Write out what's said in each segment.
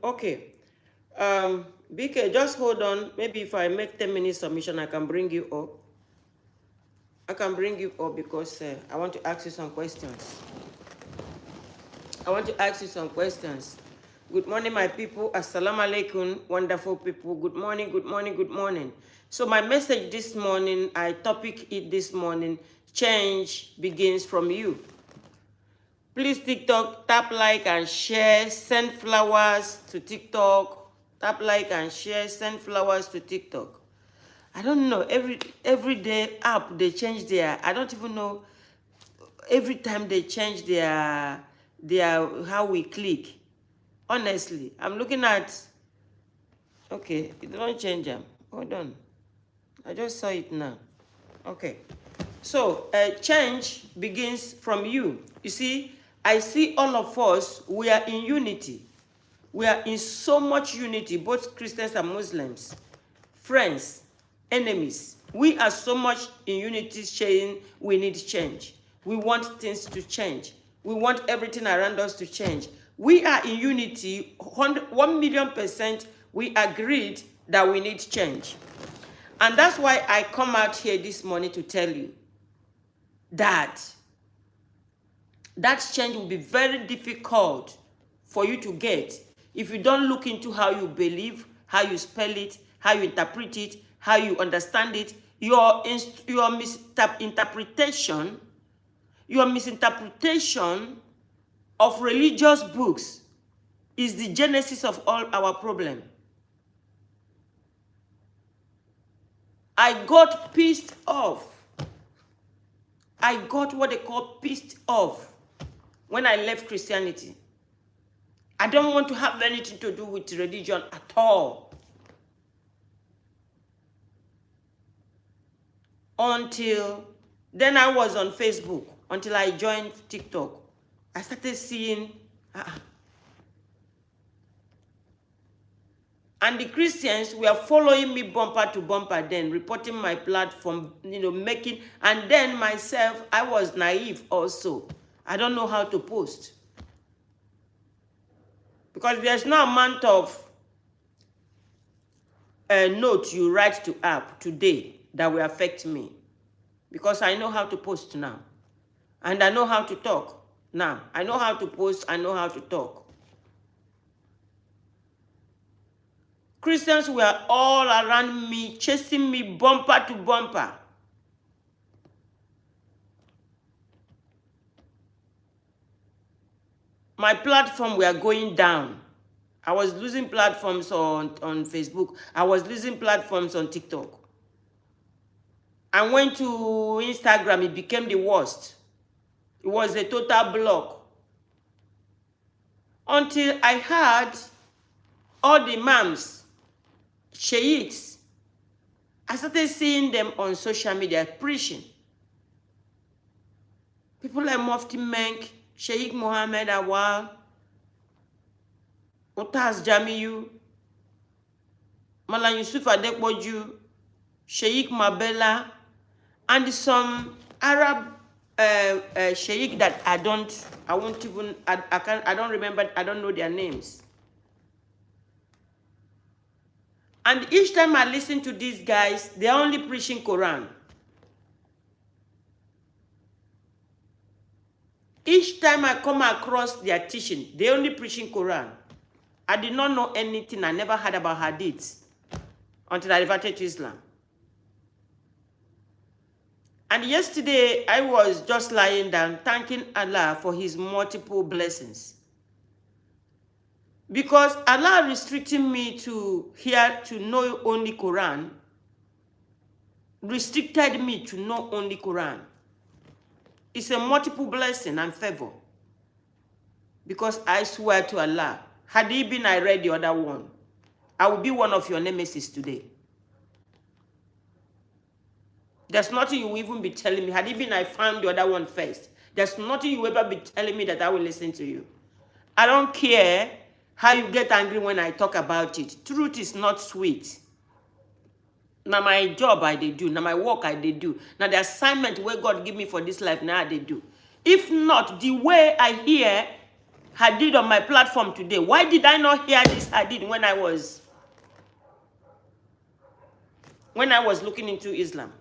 Okay. BK, just hold on. Maybe if I make 10 minutes submission, I can bring you up. I can bring you up because I want to ask you some questions. Good morning, my people. Assalamu alaikum, wonderful people. Good morning, good morning, good morning. So my message this morning, I topic it this morning, change begins from you. Please, TikTok, tap like and share, send flowers to TikTok. Tap like and share, send flowers to TikTok. I don't know, every day app, they change their, I don't even know, every time they change their how we click. Honestly, I'm looking at, okay, it don't change them. Hold on. I just saw it now. Okay. So, change begins from you. You see, I see all of us, we are in unity. We are in so much unity, both Christians and Muslims, friends, enemies. We are so much in unity saying we need change. We want things to change. We want everything around us to change. We are in unity, 1,000,000%. We agreed that we need change. And that's why I come out here this morning to tell you that change will be very difficult for you to get if you don't look into how you believe, how you spell it, how you interpret it, how you understand it. Your misinterpretation of religious books is the genesis of all our problem. I got pissed off. I got what they call pissed off when I left Christianity. I don't want to have anything to do with religion at all. Until then, I was on Facebook, until I joined TikTok. I started seeing, and the Christians were following me bumper to bumper then, reporting my platform, making, and then myself, I was naive also. I don't know how to post. Because there's no amount of note you write to app today that will affect me. Because I know how to post now. And I know how to talk now. I know how to post, I know how to talk. Christians were all around me, chasing me bumper to bumper. My platform were going down. I was losing platforms on Facebook. I was losing platforms on TikTok. I went to Instagram, it became the worst. It was a total block. Until I heard all the imams, sheikhs, I started seeing them on social media preaching. People like Mufti Menk, Sheikh Mohammed Awal, Otaz Jamiu, Malam Yusuf Adekboju, Sheikh Mabella, and some Arab sheikh that I don't remember, I don't know their names. And each time I listen to these guys, they're only preaching Quran. Each time I come across their teaching, they only preaching Quran. I did not know anything. I never heard about hadith until I reverted to Islam. And yesterday, I was just lying down, thanking Allah for his multiple blessings. Because Allah restricting me to know only Quran, restricted me to know only Quran. It's a multiple blessing and favor. Because I swear to Allah, had it been I read the other one, I would be one of your nemesis today. There's nothing you will even be telling me. Had it been I found the other one first, there's nothing you will ever be telling me that I will listen to you. I don't care how you get angry when I talk about it. Truth is not sweet. Now my job I they do. Now my work I they do. Now the assignment where God give me for this life now they do. If not, the way I hear hadith on my platform today. Why did I not hear this hadith when I was looking into Islam?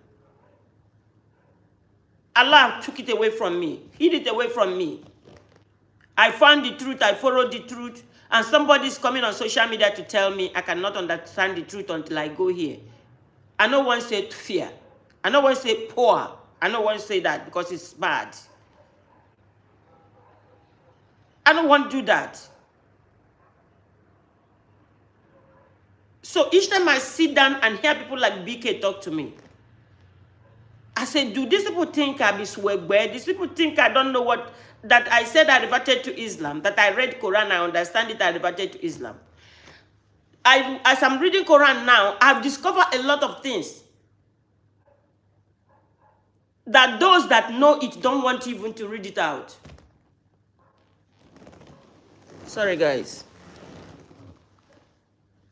Allah took it away from me, hid it away from me. I found the truth, I followed the truth, and somebody's coming on social media to tell me I cannot understand the truth until I go here. I don't want to say fear. I don't want to say poor. I don't want to say that because it's bad. I don't want to do that. So each time I sit down and hear people like BK talk to me, I say, do these people think I be swagger? These people think I don't know what, that I said I reverted to Islam, that I read Quran, I understand it, I reverted to Islam. As I'm reading Quran now, I've discovered a lot of things that those that know it don't want even to read it out. Sorry, guys.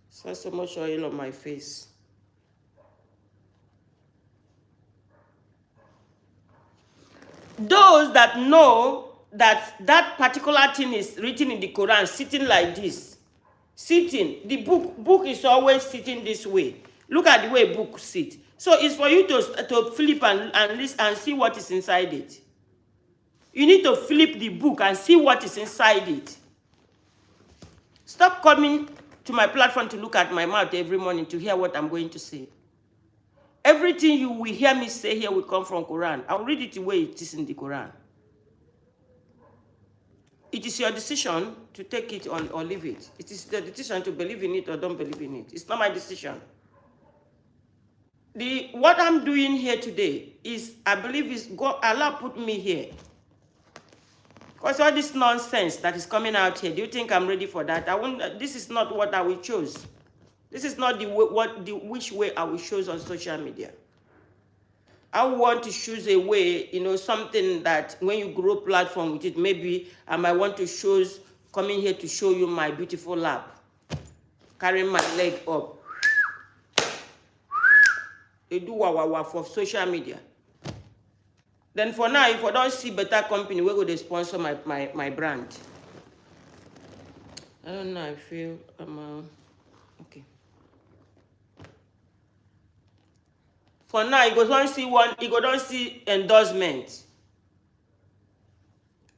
So much oil on my face. Those that know that that particular thing is written in the Quran, sitting like this, sitting, the book is always sitting this way. Look at the way book sit. So it's for you to flip and listen and see what is inside it. You need to flip the book and see what is inside it. Stop coming to my platform to look at my mouth every morning to hear what I'm going to say. Everything you will hear me say here will come from Quran. I'll read it the way it is in the Quran. It is your decision to take it or leave it. It is the decision to believe in it or don't believe in it. It's not my decision. What I'm doing here today is, I believe, is God, Allah put me here. Because all this nonsense that is coming out here, do you think I'm ready for that? This is not what I will choose. This is not which way I will choose on social media. I want to choose a way, something that when you grow platform with it, maybe I might want to choose coming here to show you my beautiful lap, carrying my leg up. They do wawawa for social media. Then for now, if I don't see better company, where would they sponsor my brand? I don't know. I feel okay. For now, you go don't see endorsement.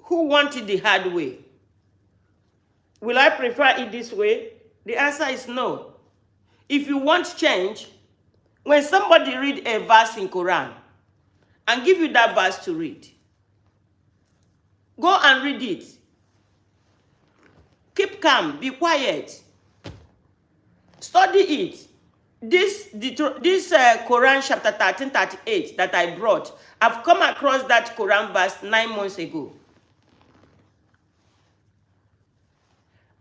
Who wanted the hard way? Will I prefer it this way? The answer is no. If you want change, when somebody read a verse in Quran and give you that verse to read, go and read it. Keep calm, be quiet. Study it. This Quran chapter 13:38 that I brought, I've come across that Quran verse 9 months ago.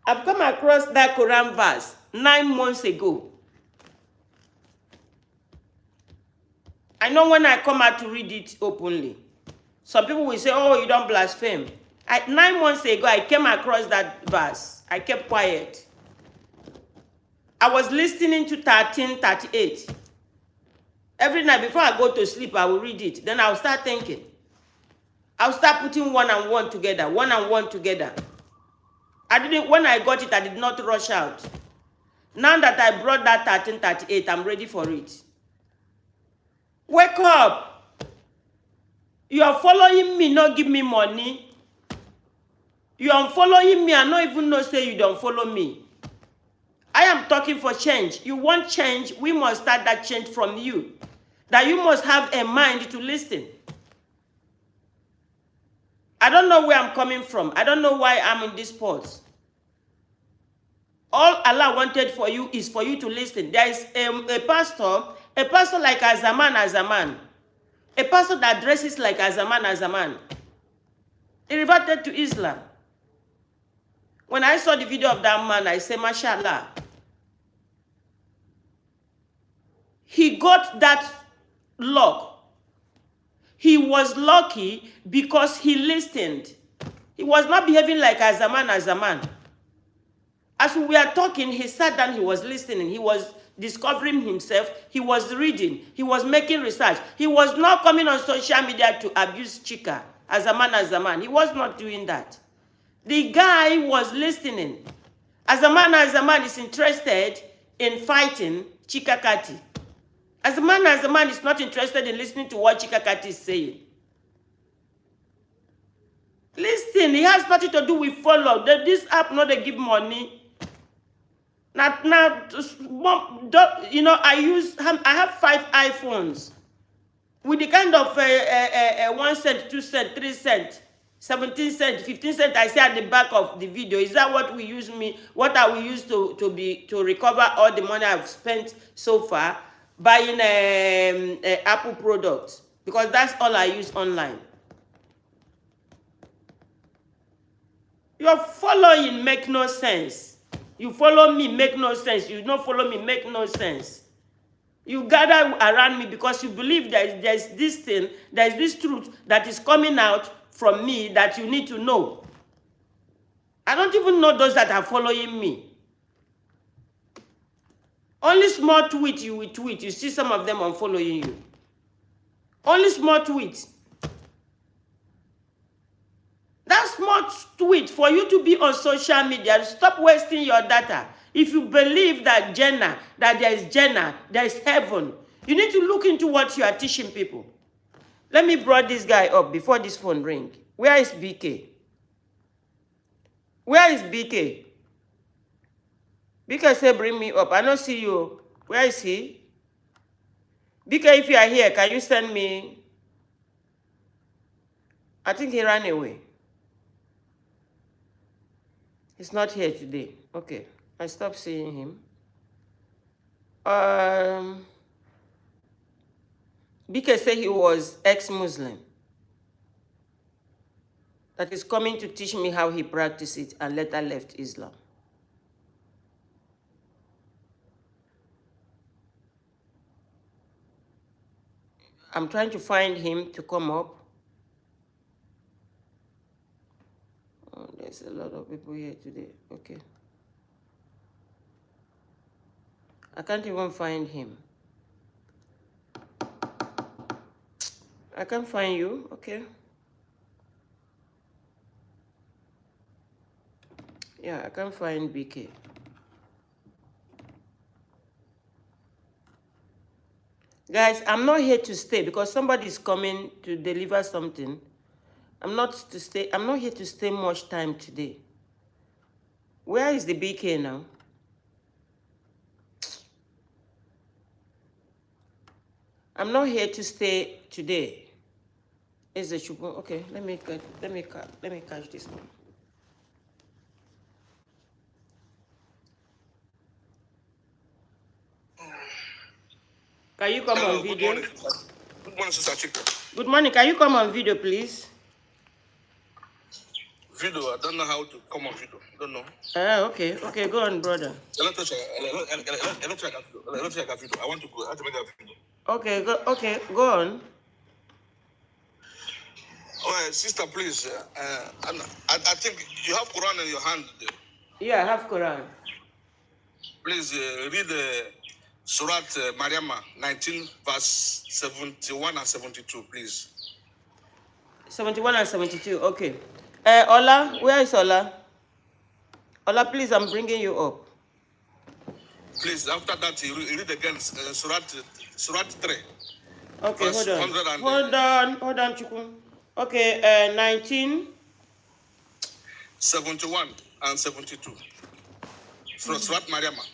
I've come across that Quran verse 9 months ago. I know when I come out to read it openly, some people will say, oh, you don't blaspheme. 9 months ago, I came across that verse. I kept quiet. I was listening to 13:38. Every night before I go to sleep, I will read it. Then I'll start thinking. I'll start putting one and one together, one and one together. When I got it, I did not rush out. Now that I brought that 13:38, I'm ready for it. Wake up. You are following me, not give me money. You are following me and not even know say you don't follow me. I am talking for change. You want change, we must start that change from you. That you must have a mind to listen. I don't know where I'm coming from. I don't know why I'm in this spot. All Allah wanted for you is for you to listen. There is a pastor like Azaman. A pastor that dresses like Azaman. He reverted to Islam. When I saw the video of that man, I said, mashallah. He got that luck. He was lucky because he listened. He was not behaving like Azaman. As we were talking, he sat down, he was listening. He was discovering himself. He was reading. He was making research. He was not coming on social media to abuse Chika, Azaman. He was not doing that. The guy was listening. As a man is interested in fighting Chikakati. As a man is not interested in listening to what Chikakati is saying. Listen, it has nothing to do with follow. This app not they give money. Now, you know, I have 5 iPhones with the kind of 1 cent, 2 cent, 3 cent, 17 cent, 15 cent I say at the back of the video. Is that what we use what are we used to recover all the money I've spent so far buying Apple products? Because that's all I use online. Your following make no sense. You follow me, make no sense. You don't follow me, make no sense. You gather around me because you believe there's this thing, there's this truth that is coming out from me that you need to know. I don't even know those that are following me. Only small tweet you will tweet. You see some of them unfollowing you. Only small tweet. That small tweet for you to be on social media, stop wasting your data. If you believe that there is heaven, you need to look into what you are teaching people. Let me bring this guy up before this phone ring. Where is BK? Where is BK? BK say bring me up. I don't see you. Where is he? BK, if you are here, can you send me? I think he ran away. He's not here today. Okay, I stopped seeing him. BK said he was ex-Muslim. That is coming to teach me how he practiced it and later left Islam. I'm trying to find him to come up. Oh, there's a lot of people here today. Okay. I can't even find him. I can't find you. Okay. Yeah, I can't find BK. Guys, I'm not here to stay because somebody is coming to deliver something. I'm not here to stay much time today. Where is the BK now? I'm not here to stay today. Is the chupu? Okay, let me catch this one. Can you come on video? Good morning, Sister Chika. Good morning. Can you come on video, please? Video? I don't know how to come on video. Don't know. Okay. Okay, go on, brother. I want to go. I have to make a video. Okay, go on. All right, sister, please. I think you have Quran in your hand. Yeah, I have Quran. Please read Surat Mariama 19, verse 71 and 72, please. 71 and 72, okay. Ola, where is Ola? Ola, please, I'm bringing you up. Please, after that, you read again Surat 3. Okay, hold on, Chukun. Okay, 19. 71 and 72. Surat Mariama.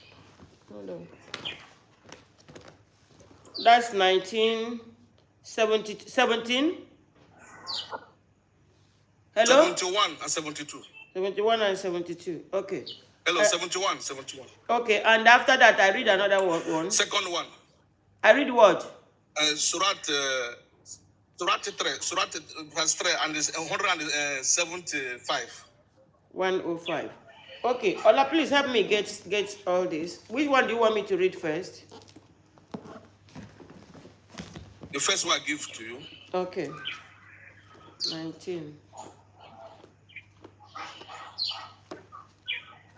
Hold on. That's 17. Hello? 71 and 72. 71 and 72. Okay. Hello, 71. Okay, and after that, I read another one. Second one. I read what? Surat 3, Surat verse 3, and it's 175. 105. Okay, Ola, please help me get all this. Which one do you want me to read first? The first one I give to you. Okay. 19.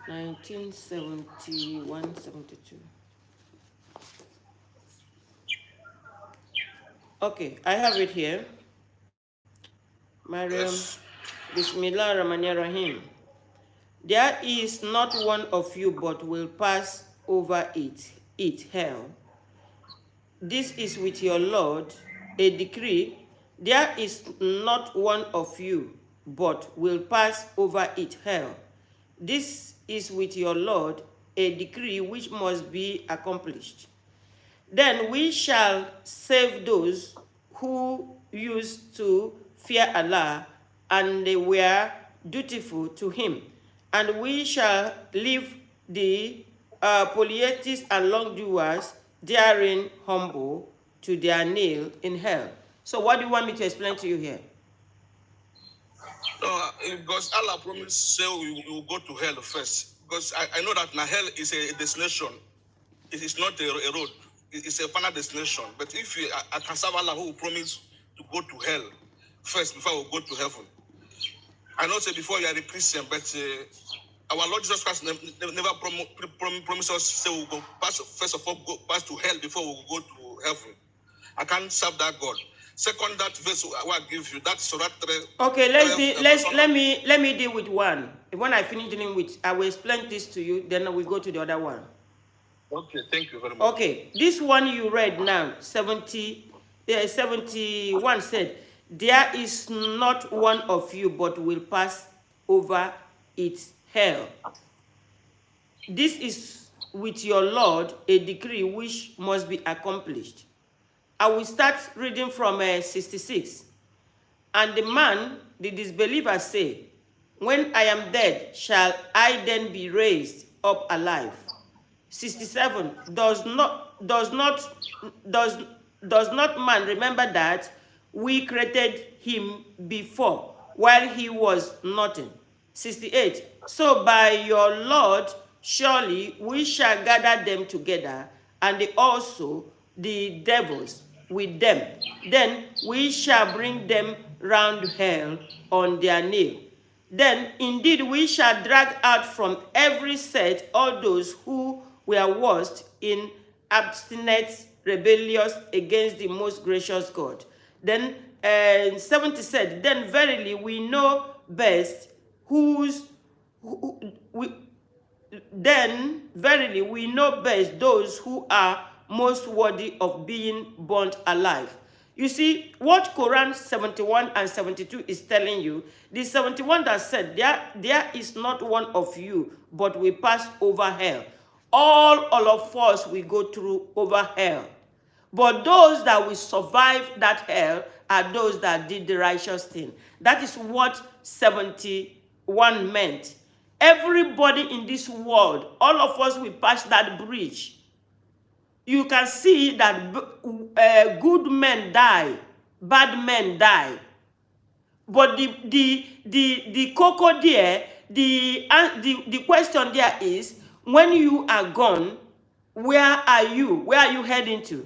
1971, 72. Okay, I have it here. Mariam, Yes. Bismillah Rahmanir Rahim. There is not one of you but will pass over it, hell. This is with your Lord a decree. There is not one of you but will pass over it, hell. This is with your Lord a decree which must be accomplished. Then we shall save those who used to fear Allah and they were dutiful to Him. And we shall leave the polytheists and wrongdoers therein humble to their nail in hell. So what do you want me to explain to you here? No, because Allah promised say we will go to hell first. Because I know that now hell is a destination. It is not a road. It's a final destination. But if I can serve Allah who promised to go to hell first before we go to heaven. I know say before you are a Christian, but our Lord Jesus Christ never promised us say we'll go pass, first of all go pass to hell before we go to heaven. I can't serve that God. Second, that verse I will give you, that's Surah 3. Okay, let me deal with one. When I finish dealing with, I will explain this to you, then we go to the other one. Okay, thank you very much. Okay, this one you read now, 71 said, there is not one of you but will pass over it, hell. This is with your Lord a decree which must be accomplished. I will start reading from 66. And the man, the disbeliever, say, when I am dead, shall I then be raised up alive? 67. Does not man remember that we created him before while he was nothing? 68. So by your Lord, surely we shall gather them together, and they also the devils with them. Then we shall bring them round hell on their nail. Then indeed we shall drag out from every set all those who were worst in abstinence, rebellious against the most gracious God. Then 70 said, then verily we know best then verily we know best those who are most worthy of being burnt alive. You see, what Quran 71 and 72 is telling you, the 71 that said, there is not one of you, but we pass over hell. All of us will go through over hell. But those that will survive that hell are those that did the righteous thing. That is what 71 meant. Everybody in this world, all of us will pass that bridge. You can see that good men die, bad men die. But the cocoa there, the question there is, when you are gone, where are you? Where are you heading to?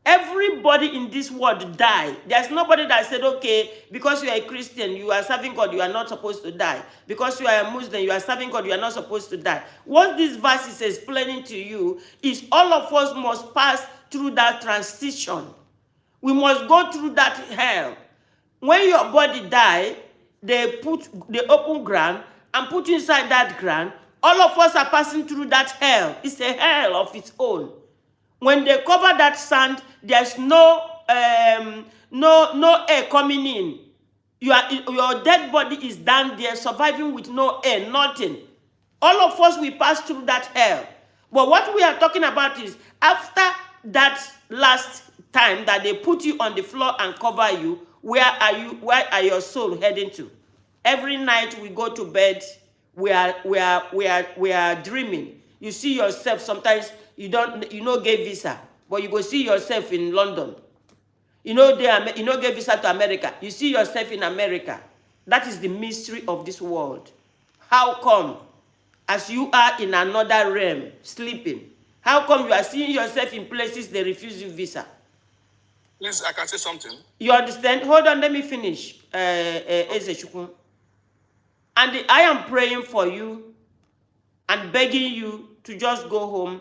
Everybody in this world die. There's nobody that said, okay, because you are a Christian, you are serving God, you are not supposed to die. Because you are a Muslim, you are serving God, you are not supposed to die. What this verse is explaining to you is all of us must pass through that transition. We must go through that hell. When your body die, they open ground and put you inside that ground. All of us are passing through that hell. It's a hell of its own. When they cover that sand, there's no air coming in. Your dead body is down there, surviving with no air, nothing. All of us will pass through that hell. But what we are talking about is after that last time that they put you on the floor and cover you, where are you? Where are your soul heading to? Every night we go to bed, we are dreaming. You see yourself sometimes. You no get visa, but you go see yourself in London. You no get visa to America. You see yourself in America. That is the mystery of this world. How come, as you are in another realm, sleeping, how come you are seeing yourself in places they refuse you visa? Please, I can say something. You understand? Hold on, let me finish. Ezechukwu. And I am praying for you and begging you to just go home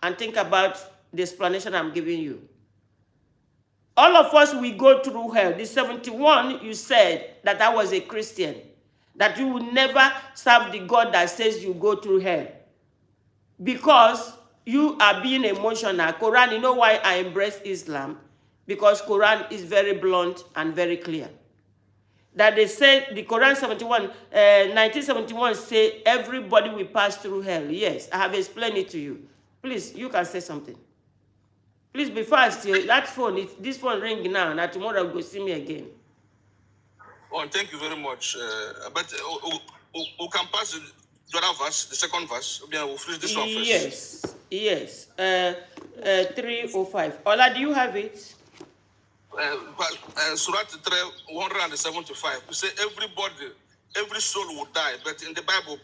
and think about the explanation I'm giving you. All of us, we go through hell. The 71, you said that I was a Christian. that you will never serve the God that says you go through hell. Because you are being emotional. Quran, you know why I embrace Islam? Because Quran is very blunt and very clear. That they say, the Quran 1971 say everybody will pass through hell. Yes, I have explained it to you. Please, you can say something. Please be fast. That phone, this phone ring now, and tomorrow you go see me again. Oh, thank you very much. But we can pass the other verse, the second verse. We'll finish this one first. Yes. 305. Ola, do you have it? Surah 3, 175. We say everybody, every soul will die. But in the Bible,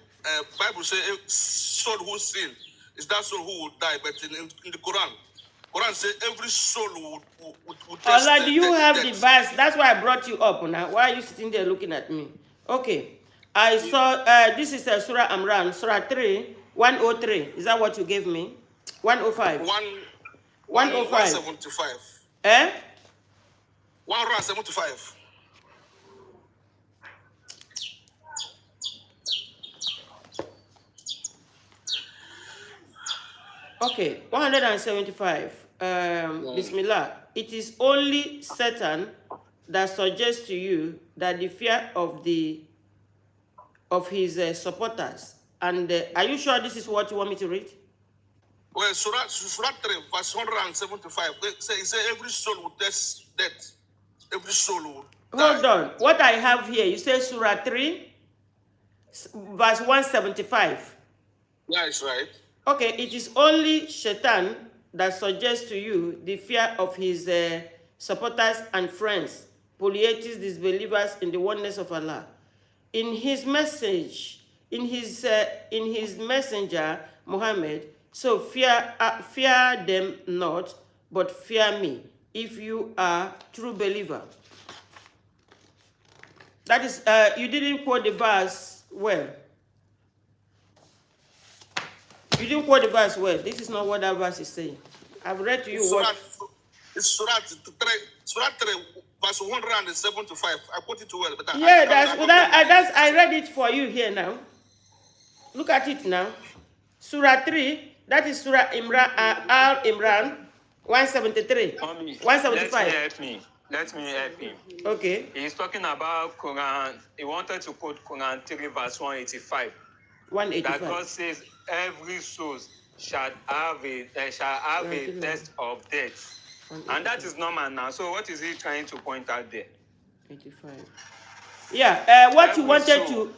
Bible say soul who sin is that soul who will die. But in the Quran say every soul will test. Ola, do you have the verse? That's why I brought you up now. Why are you sitting there looking at me? Okay. I saw, this is Surah Amran, Surah 3, 103. Is that what you gave me? 105. 105. 175. 175. Okay, 175. Bismillah. It is only Satan that suggests to you that the fear of his supporters. And are you sure this is what you want me to read? Well, Surah 3, verse 175. It say every soul will test death. Every soul will die. Hold on. What I have here, you say Surah 3, verse 175. Yeah, it's right. Okay, it is only Shaitan that suggests to you the fear of his supporters and friends, polytheists, disbelievers in the oneness of Allah. In his message, in his messenger Muhammad, so fear them not, but fear me, if you are true believer. That is, you didn't quote the verse well. You didn't quote the verse well. This is not what that verse is saying. I've read to you it's Surah 3, verse 175. I put it well. But I read it for you here now. Look at it now. Surah 3, that is Surah Al Imran, 173. 175. Let me help him. Okay. He's talking about Quran. He wanted to quote Quran 3, verse 185. 185. That God says every soul shall have a test of death. And that is normal now. So what is he trying to point out there? 85. Yeah, what you wanted to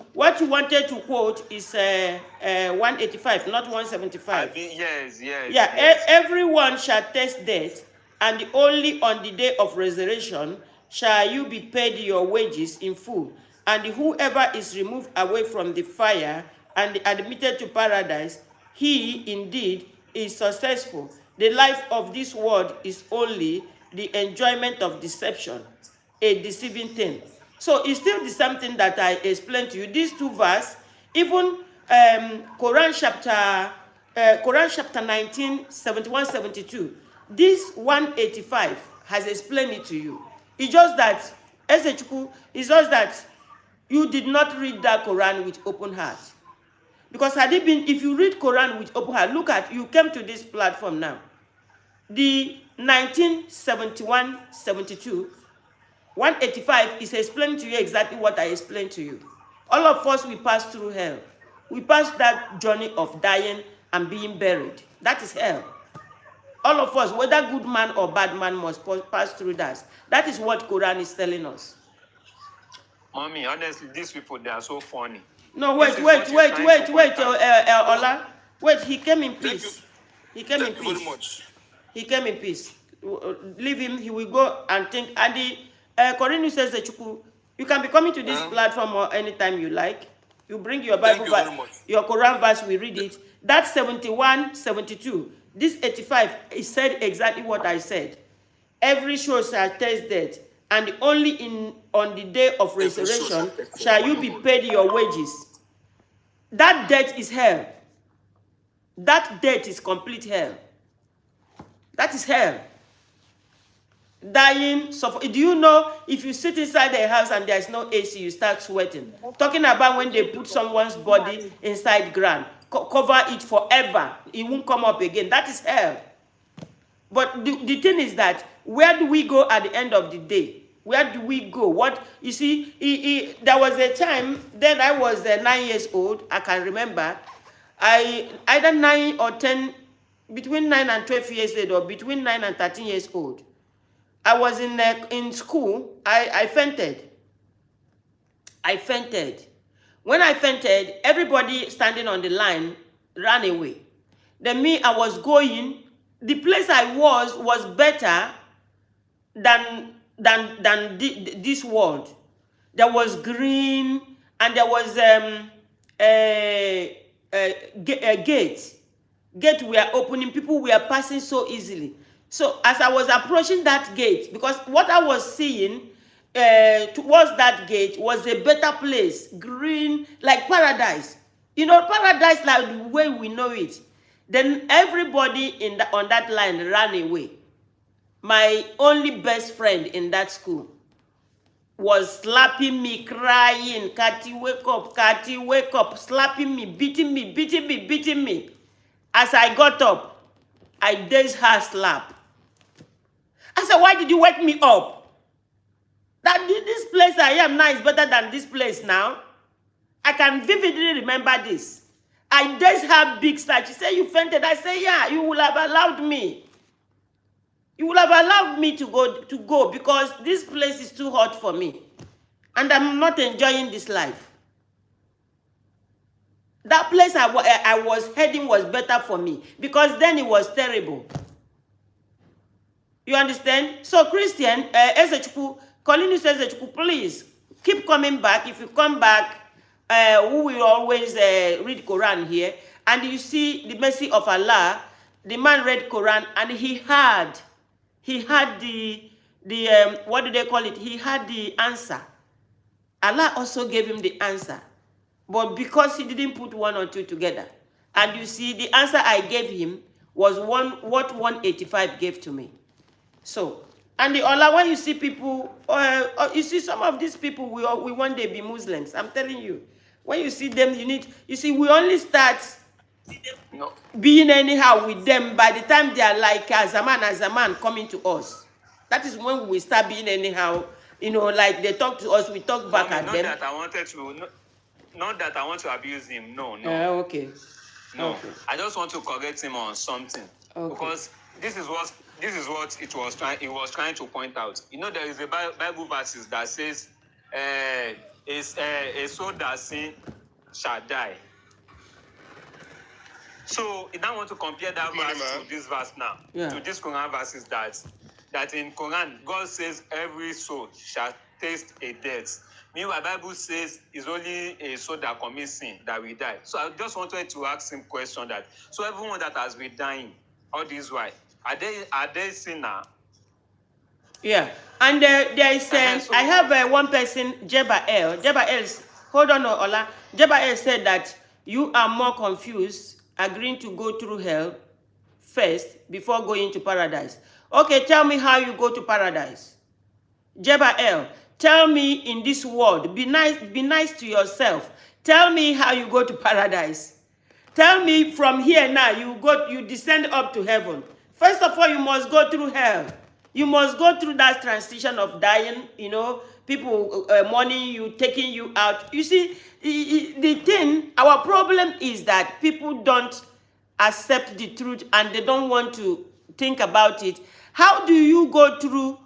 quote is 185, not 175. Yes. Yeah, everyone shall taste death, and only on the day of resurrection shall you be paid your wages in full. And whoever is removed away from the fire and admitted to paradise, he indeed is successful. The life of this world is only the enjoyment of deception, a deceiving thing. So it's still the same thing that I explained to you. These two verses, even Quran chapter 19, 71, 72, this 185 has explained it to you. It's just that, it's just that you did not read that Quran with open heart. Because had it been, if you read Quran with open heart, look at, you came to this platform now. The 1971, 72, 185 is explaining to you exactly what I explained to you. All of us, we pass through hell. We pass that journey of dying and being buried. That is hell. All of us, whether good man or bad man, must pass through that. That is what Quran is telling us. Mommy, honestly, these people, they are so funny. No, wait, Ola. Wait, he came in peace. He came in peace. Thank you very much. He came in peace. Leave him, he will go and think. And the Quranic says that you can be coming to this platform or anytime you like. You bring your Bible verse, your Quran verse, we read it. That's 71, 72. This 85 is said exactly what I said. Every soul shall taste death, and only on the day of resurrection shall you be paid your wages. That death is hell. That death is complete hell. That is hell. dying. Do you know if you sit inside a house and there's no AC, you start sweating? Talking about when they put someone's body inside ground, cover it forever, it won't come up again. That is hell. But the thing is that, where do we go at the end of the day? Where do we go? What you see, there was a time then I was 9 years old. I can remember, I either 9 or 10, between 9 and 12 years old, or between 9 and 13 years old. I was in school. I fainted. I fainted. When I fainted, everybody standing on the line ran away. Then me, I was going. The place I was better than this world. There was green, and there was a gate. Gate were opening. People were passing so easily. So as I was approaching that gate, because what I was seeing towards that gate was a better place, green, like paradise. You know, paradise like the way we know it. Then everybody on that line ran away. My only best friend in that school was slapping me, crying, Kati, wake up, slapping me, beating me. As I got up, I dazed her slap. I said, why did you wake me up? That this place I am now is better than this place now. I can vividly remember this. I dazed her big slap. She said, you fainted. I said, yeah, you would have allowed me. You would have allowed me to go because this place is too hot for me. And I'm not enjoying this life. That place I was heading was better for me because then it was terrible. You understand? So Christian, Colinus Ezechukwu, please keep coming back. If you come back, we will always read Quran here. And you see the mercy of Allah. The man read Quran and he had the what do they call it? He had the answer. Allah also gave him the answer. But because he didn't put one or two together. And you see, the answer I gave him was what 185 gave to me. So, and the Allah, when you see people, you see some of these people, we one day be Muslims. I'm telling you. When you see them, you see, we only start being anyhow with them by the time they are like as a man coming to us. That is when we start being anyhow, you know, like they talk to us, we talk back at them. Not that I want to abuse him. No. Okay. No. Okay. I just want to correct him on something. Okay. Because this is what it was trying to point out. You know, there is a Bible verses that says, a soul that sin shall die. So I now want to compare that verse to this verse now. Yeah. To this Quran verses that in Quran, God says every soul shall taste a death. Meanwhile, the Bible says it's only a soul that commits sin that will die. So I just wanted to ask him a question that, so everyone that has been dying, all this while, are they sinner? Yeah. And there is, I have one person, Jebael, hold on, Ola. Jebael said that you are more confused agreeing to go through hell first before going to paradise. Okay, tell me how you go to paradise. Jebael, tell me in this world, be nice to yourself. Tell me how you go to paradise. Tell me from here now, you descend up to heaven. First of all, you must go through hell. You must go through that transition of dying, you know, people mourning you, taking you out. You see, the thing, our problem is that people don't accept the truth and they don't want to think about it. How do you go to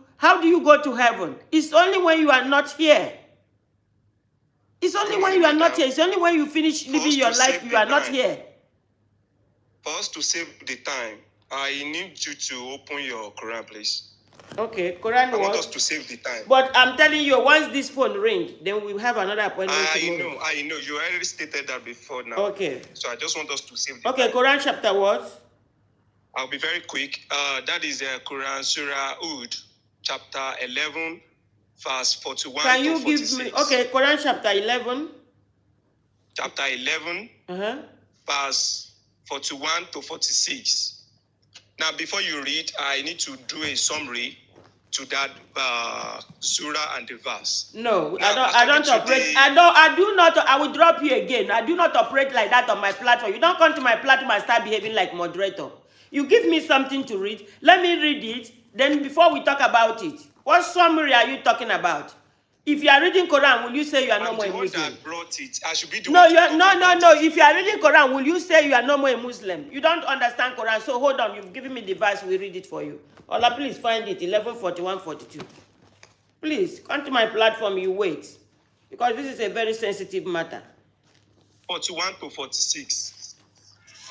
heaven? It's only when you are not here. It's only when you are not here. It's only when you finish living your life, you are not here. For us to save the time, I need you to open your Quran, please. Okay, Quran. I want us to save the time. But I'm telling you, once this phone rings, then we'll have another appointment tomorrow. I know. You already stated that before now. Okay. So I just want us to save the time. Okay, Quran chapter what? I'll be very quick. That is Quran Surah Hud, chapter 11, verse 41 Can you to 46. give me, okay, Quran chapter 11. Chapter 11, verse 41 to 46. Now, before you read, I need to do a summary to that surah and the verse. No, Now, I don't operate. I do not. I will drop you again. I do not operate like that on my platform. You don't come to my platform and start behaving like moderator. You give me something to read. Let me read it. Then before we talk about it, what summary are you talking about? If you are reading Quran, will you say you are no more a Muslim? I'm the one that brought it. I should be the No, one. No. If you are reading Quran, will you say you are no more a Muslim? You don't understand Quran, so hold on. You've given me the verse. We read it for you. Allah, please find it. 11:41-42. Please come to my platform. You wait, because this is a very sensitive matter. 41-46.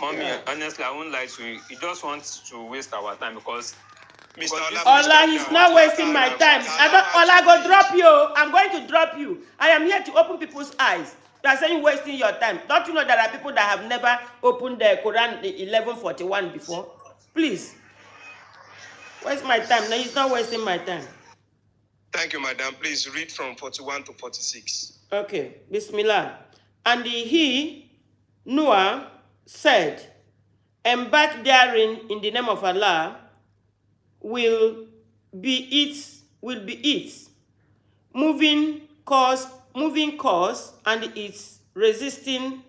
Mommy, honestly, I won't lie to you. He just wants to waste our time because Mr. Allah, he's not wasting my time. Allah, go drop you. I'm going to drop you. I am here to open people's eyes. You are saying wasting your time. Don't you know there are people that have never opened the Quran 11:41 before? Please. Waste my time. No, he's not wasting my time. Thank you, madam. Please read from 41-46. Okay. Bismillah. And he, Noah, said, embark therein in the name of Allah, will be it, moving course, and its resisting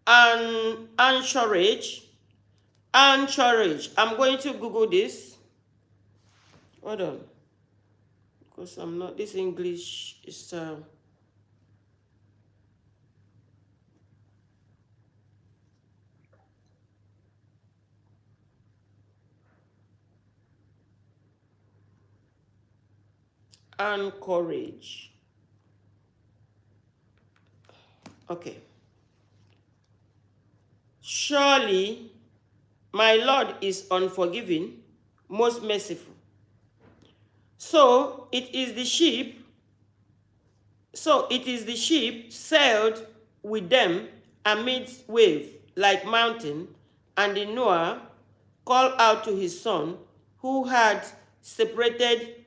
and anchorage. I'm going to Google this. Hold on, because I'm not. This English is. Anchorage. Okay. Surely my Lord is unforgiving, most merciful. So it is the ship sailed with them amidst waves like mountain, and the Noah called out to his son, who had separated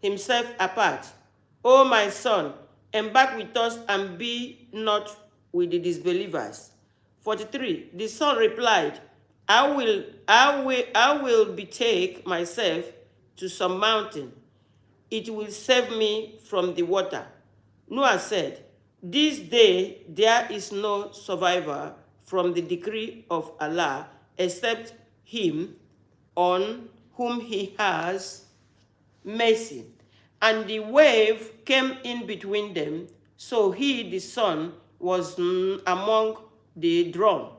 himself apart, O my son, embark with us and be not with the disbelievers. 43. The son replied, I will betake myself to some mountain. It will save me from the water. Noah said, this day there is no survivor from the decree of Allah except him on whom he has mercy. And the wave came in between them, so he, the son, was among the drowned.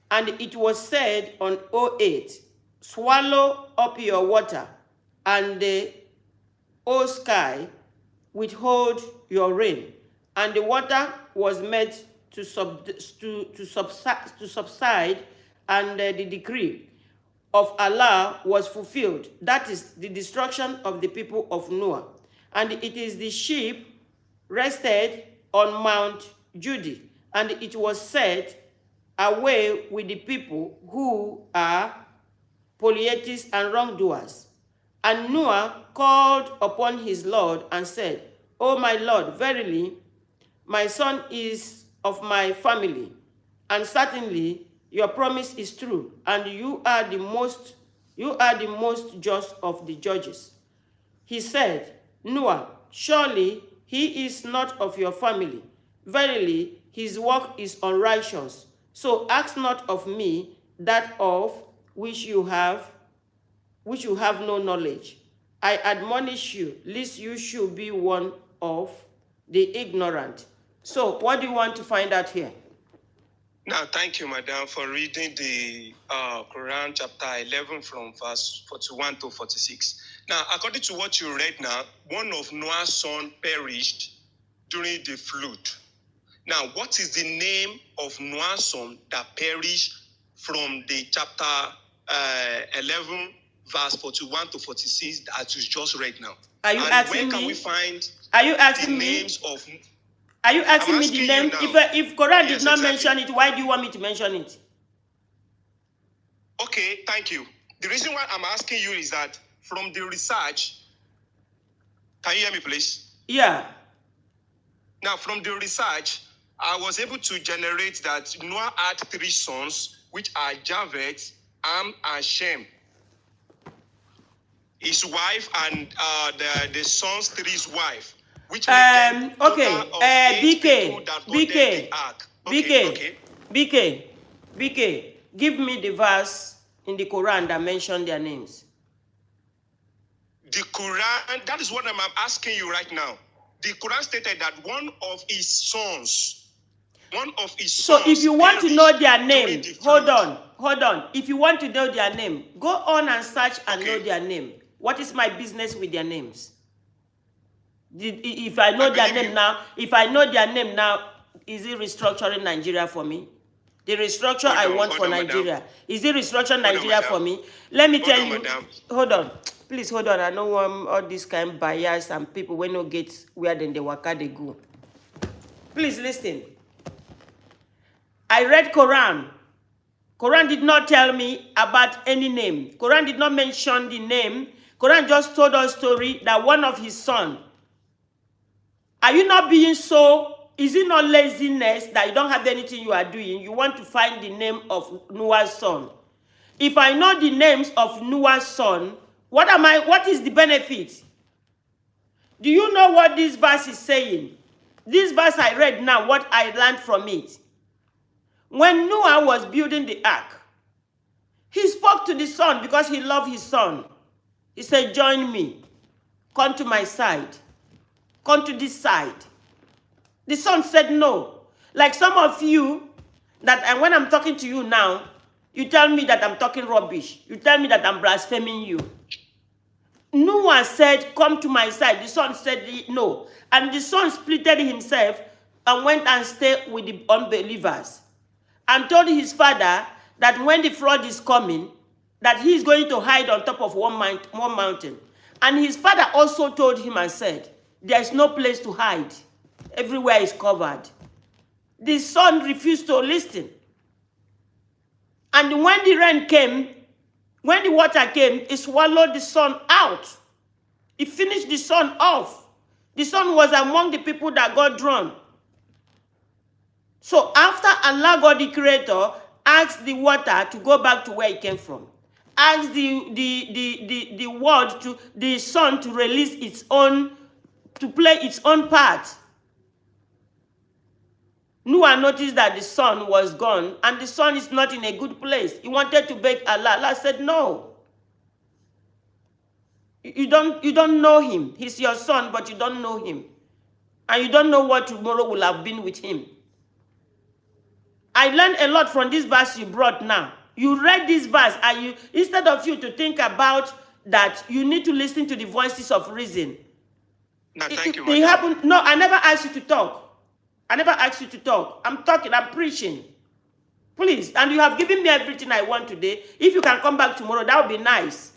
And it was said on 08, swallow up your water, and the O sky, withhold your rain. And the water was made to subside, and the decree of Allah was fulfilled. That is the destruction of the people of Noah. And it is the ship rested on Mount Judah, and it was set away with the people who are polytheists and wrongdoers. And Noah called upon his Lord and said, O my Lord, verily, my son is of my family, and certainly your promise is true, and you are the most just of the judges. He said, Noah, surely he is not of your family. Verily, his work is unrighteous. So ask not of me that of which you have no knowledge. I admonish you, lest you should be one of the ignorant. So what do you want to find out here? Now, thank you, madam, for reading the Quran chapter 11 from verse 41-46. Now, according to what you read now, one of Noah's sons perished during the flood. Now, what is the name of Noah's son that perished from the chapter 11, verse 41-46 that you just read now? Are you asking me? Where can we find the names of... Are you asking me the name? If Quran did not mention it, why do you want me to mention it? Okay, thank you. The reason why I'm asking you is that from the research, can you hear me, please? Yeah. Now, from the research, I was able to generate that Noah had 3 sons, which are Japheth, Ham, and Shem. his wife and the son's 3's wife, which made them BK, give me the verse in the Quran that mentioned their names. The Quran, that is what I'm asking you right now. The Quran stated that one of his sons. So if you want to know their name, hold on. If you want to know their name, go on and search and know their name. What is my business with their names? If I know their name now, is it restructuring Nigeria for me? The restructure I want for Nigeria. Is it restructuring Nigeria for me? Let me tell you. Hold on. Please hold on. I don't want all this kind of bias and people when no get where then they waka they go. Please listen. I read Quran. Quran did not tell me about any name. Quran did not mention the name. Quran just told us story that one of his sons. Are you not being so? Is it not laziness that you don't have anything you are doing? You want to find the name of Noah's son. If I know the names of Noah's son, what is the benefit? Do you know what this verse is saying? This verse I read now, what I learned from it. When Noah was building the ark, he spoke to the son because he loved his son. He said, join me. Come to my side. Come to this side. The son said no. Like some of you, and when I'm talking to you now, you tell me that I'm talking rubbish. You tell me that I'm blaspheming you. Noah said, come to my side. The son said no. And the son splitted himself and went and stayed with the unbelievers. And told his father that when the flood is coming, that he is going to hide on top of one mountain. And his father also told him and said, there is no place to hide. Everywhere is covered. The son refused to listen. And when the rain came, when the water came, it swallowed the son out. It finished the son off. The son was among the people that got drowned. So after Allah, God the Creator, asked the water to go back to where it came from, asked the sun to release its own, to play its own part. Noah noticed that the sun was gone, and the sun is not in a good place. He wanted to beg Allah. Allah said, no. You don't know him. He's your son, but you don't know him. And you don't know what tomorrow will have been with him. I learned a lot from this verse you brought now. You read this verse, and instead of you to think about that, you need to listen to the voices of reason. No, thank you. No, I never asked you to talk. I never asked you to talk. I'm talking, I'm preaching. Please, and you have given me everything I want today. If you can come back tomorrow, that would be nice.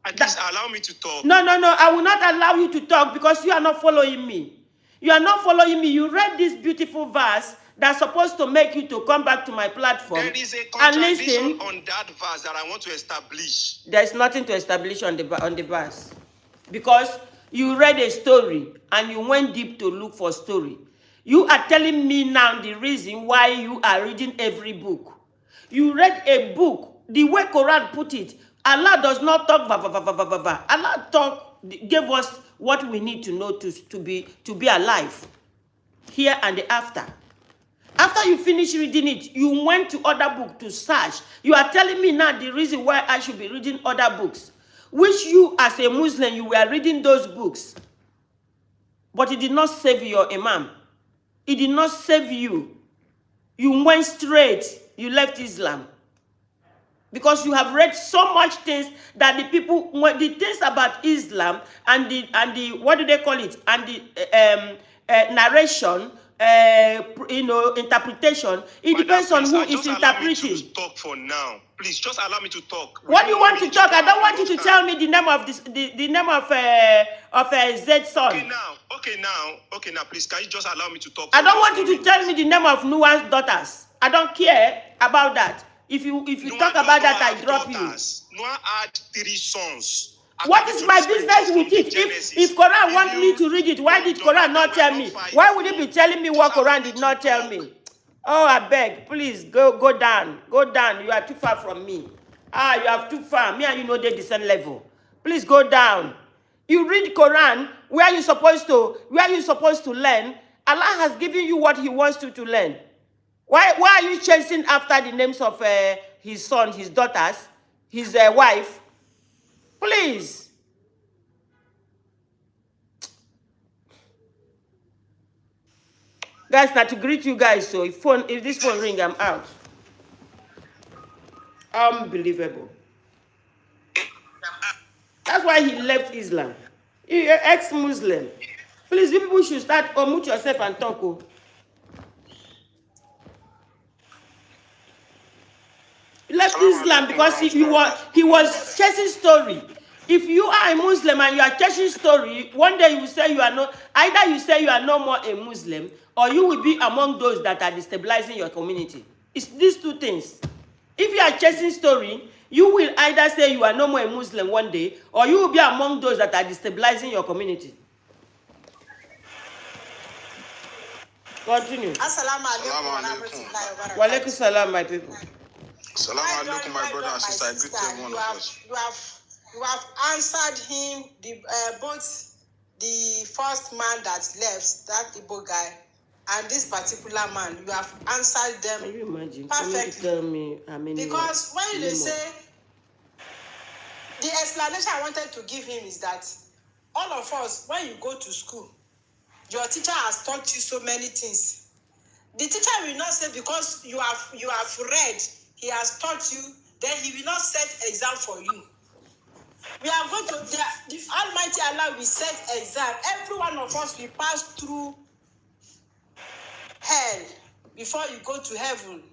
At least allow me to talk. No, I will not allow you to talk because you are not following me. You are not following me. You read this beautiful verse that's supposed to make you to come back to my platform. There is a contradiction on that verse that I want to establish. There's nothing to establish on the verse. Because you read a story and you went deep to look for story. You are telling me now the reason why you are reading every book. You read a book, the way Quran put it, Allah does not talk Allah gave us what we need to know to be alive here and the after. After you finish reading it, you went to other books to search. You are telling me now the reason why I should be reading other books, which you as a Muslim, you were reading those books. But it did not save your Imam. It did not save you. You went straight. You left Islam. Because you have read so much things that the people, the things about Islam and the what do they call it? And the narration, interpretation. It depends on who is interpreting. Talk for now. Please, just allow me to talk. What do you want to talk? I don't want you to tell me the name of this, the name of Zed's son. Okay, now, please, can you just allow me to talk? I don't want you to tell me the name of Noah's daughters. I don't care about that. If you talk about that, I drop you. Noah had 3 sons. What is my business with it? If Quran wants me to read it, why did Quran not tell me? Why would it be telling me what Quran did not tell me? Oh, I beg, please, go down. Go down. You are too far from me. You are too far. Me and you know they're the same level. Please. Please go down. You read Quran where you're supposed to learn. Allah has given you what He wants you to learn. Why are you chasing after the names of his son, his daughters, his wife? Please. Guys, now to greet you guys, so if this phone ring, I'm out. Unbelievable. That's why he left Islam. You're ex-Muslim. Please, you people should start unmute yourself and talk. Oh. He left Islam because he was chasing story. If you are a Muslim and you are chasing story, one day you will say you are not, either you say you are no more a Muslim, or you will be among those that are destabilizing your community. It's these two things. If you are chasing story, you will either say you are no more a Muslim one day, or you will be among those that are destabilizing your community. Continue. Assalamu alaikum. Wa alaikum salam, my people. Assalamu alaikum, my brother and sister. I greet everyone of us. You have answered him, both the first man that left, that Igbo guy, and this particular man. You have answered them. Can you imagine? Perfectly. Tell me how many because when they say, the explanation I wanted to give him is that all of us, when you go to school, your teacher has taught you so many things. The teacher will not say because you have read, he has taught you, then he will not set exam for you. We are going to, the Almighty Allah will set exam. Every one of us will pass through hell before you go to heaven.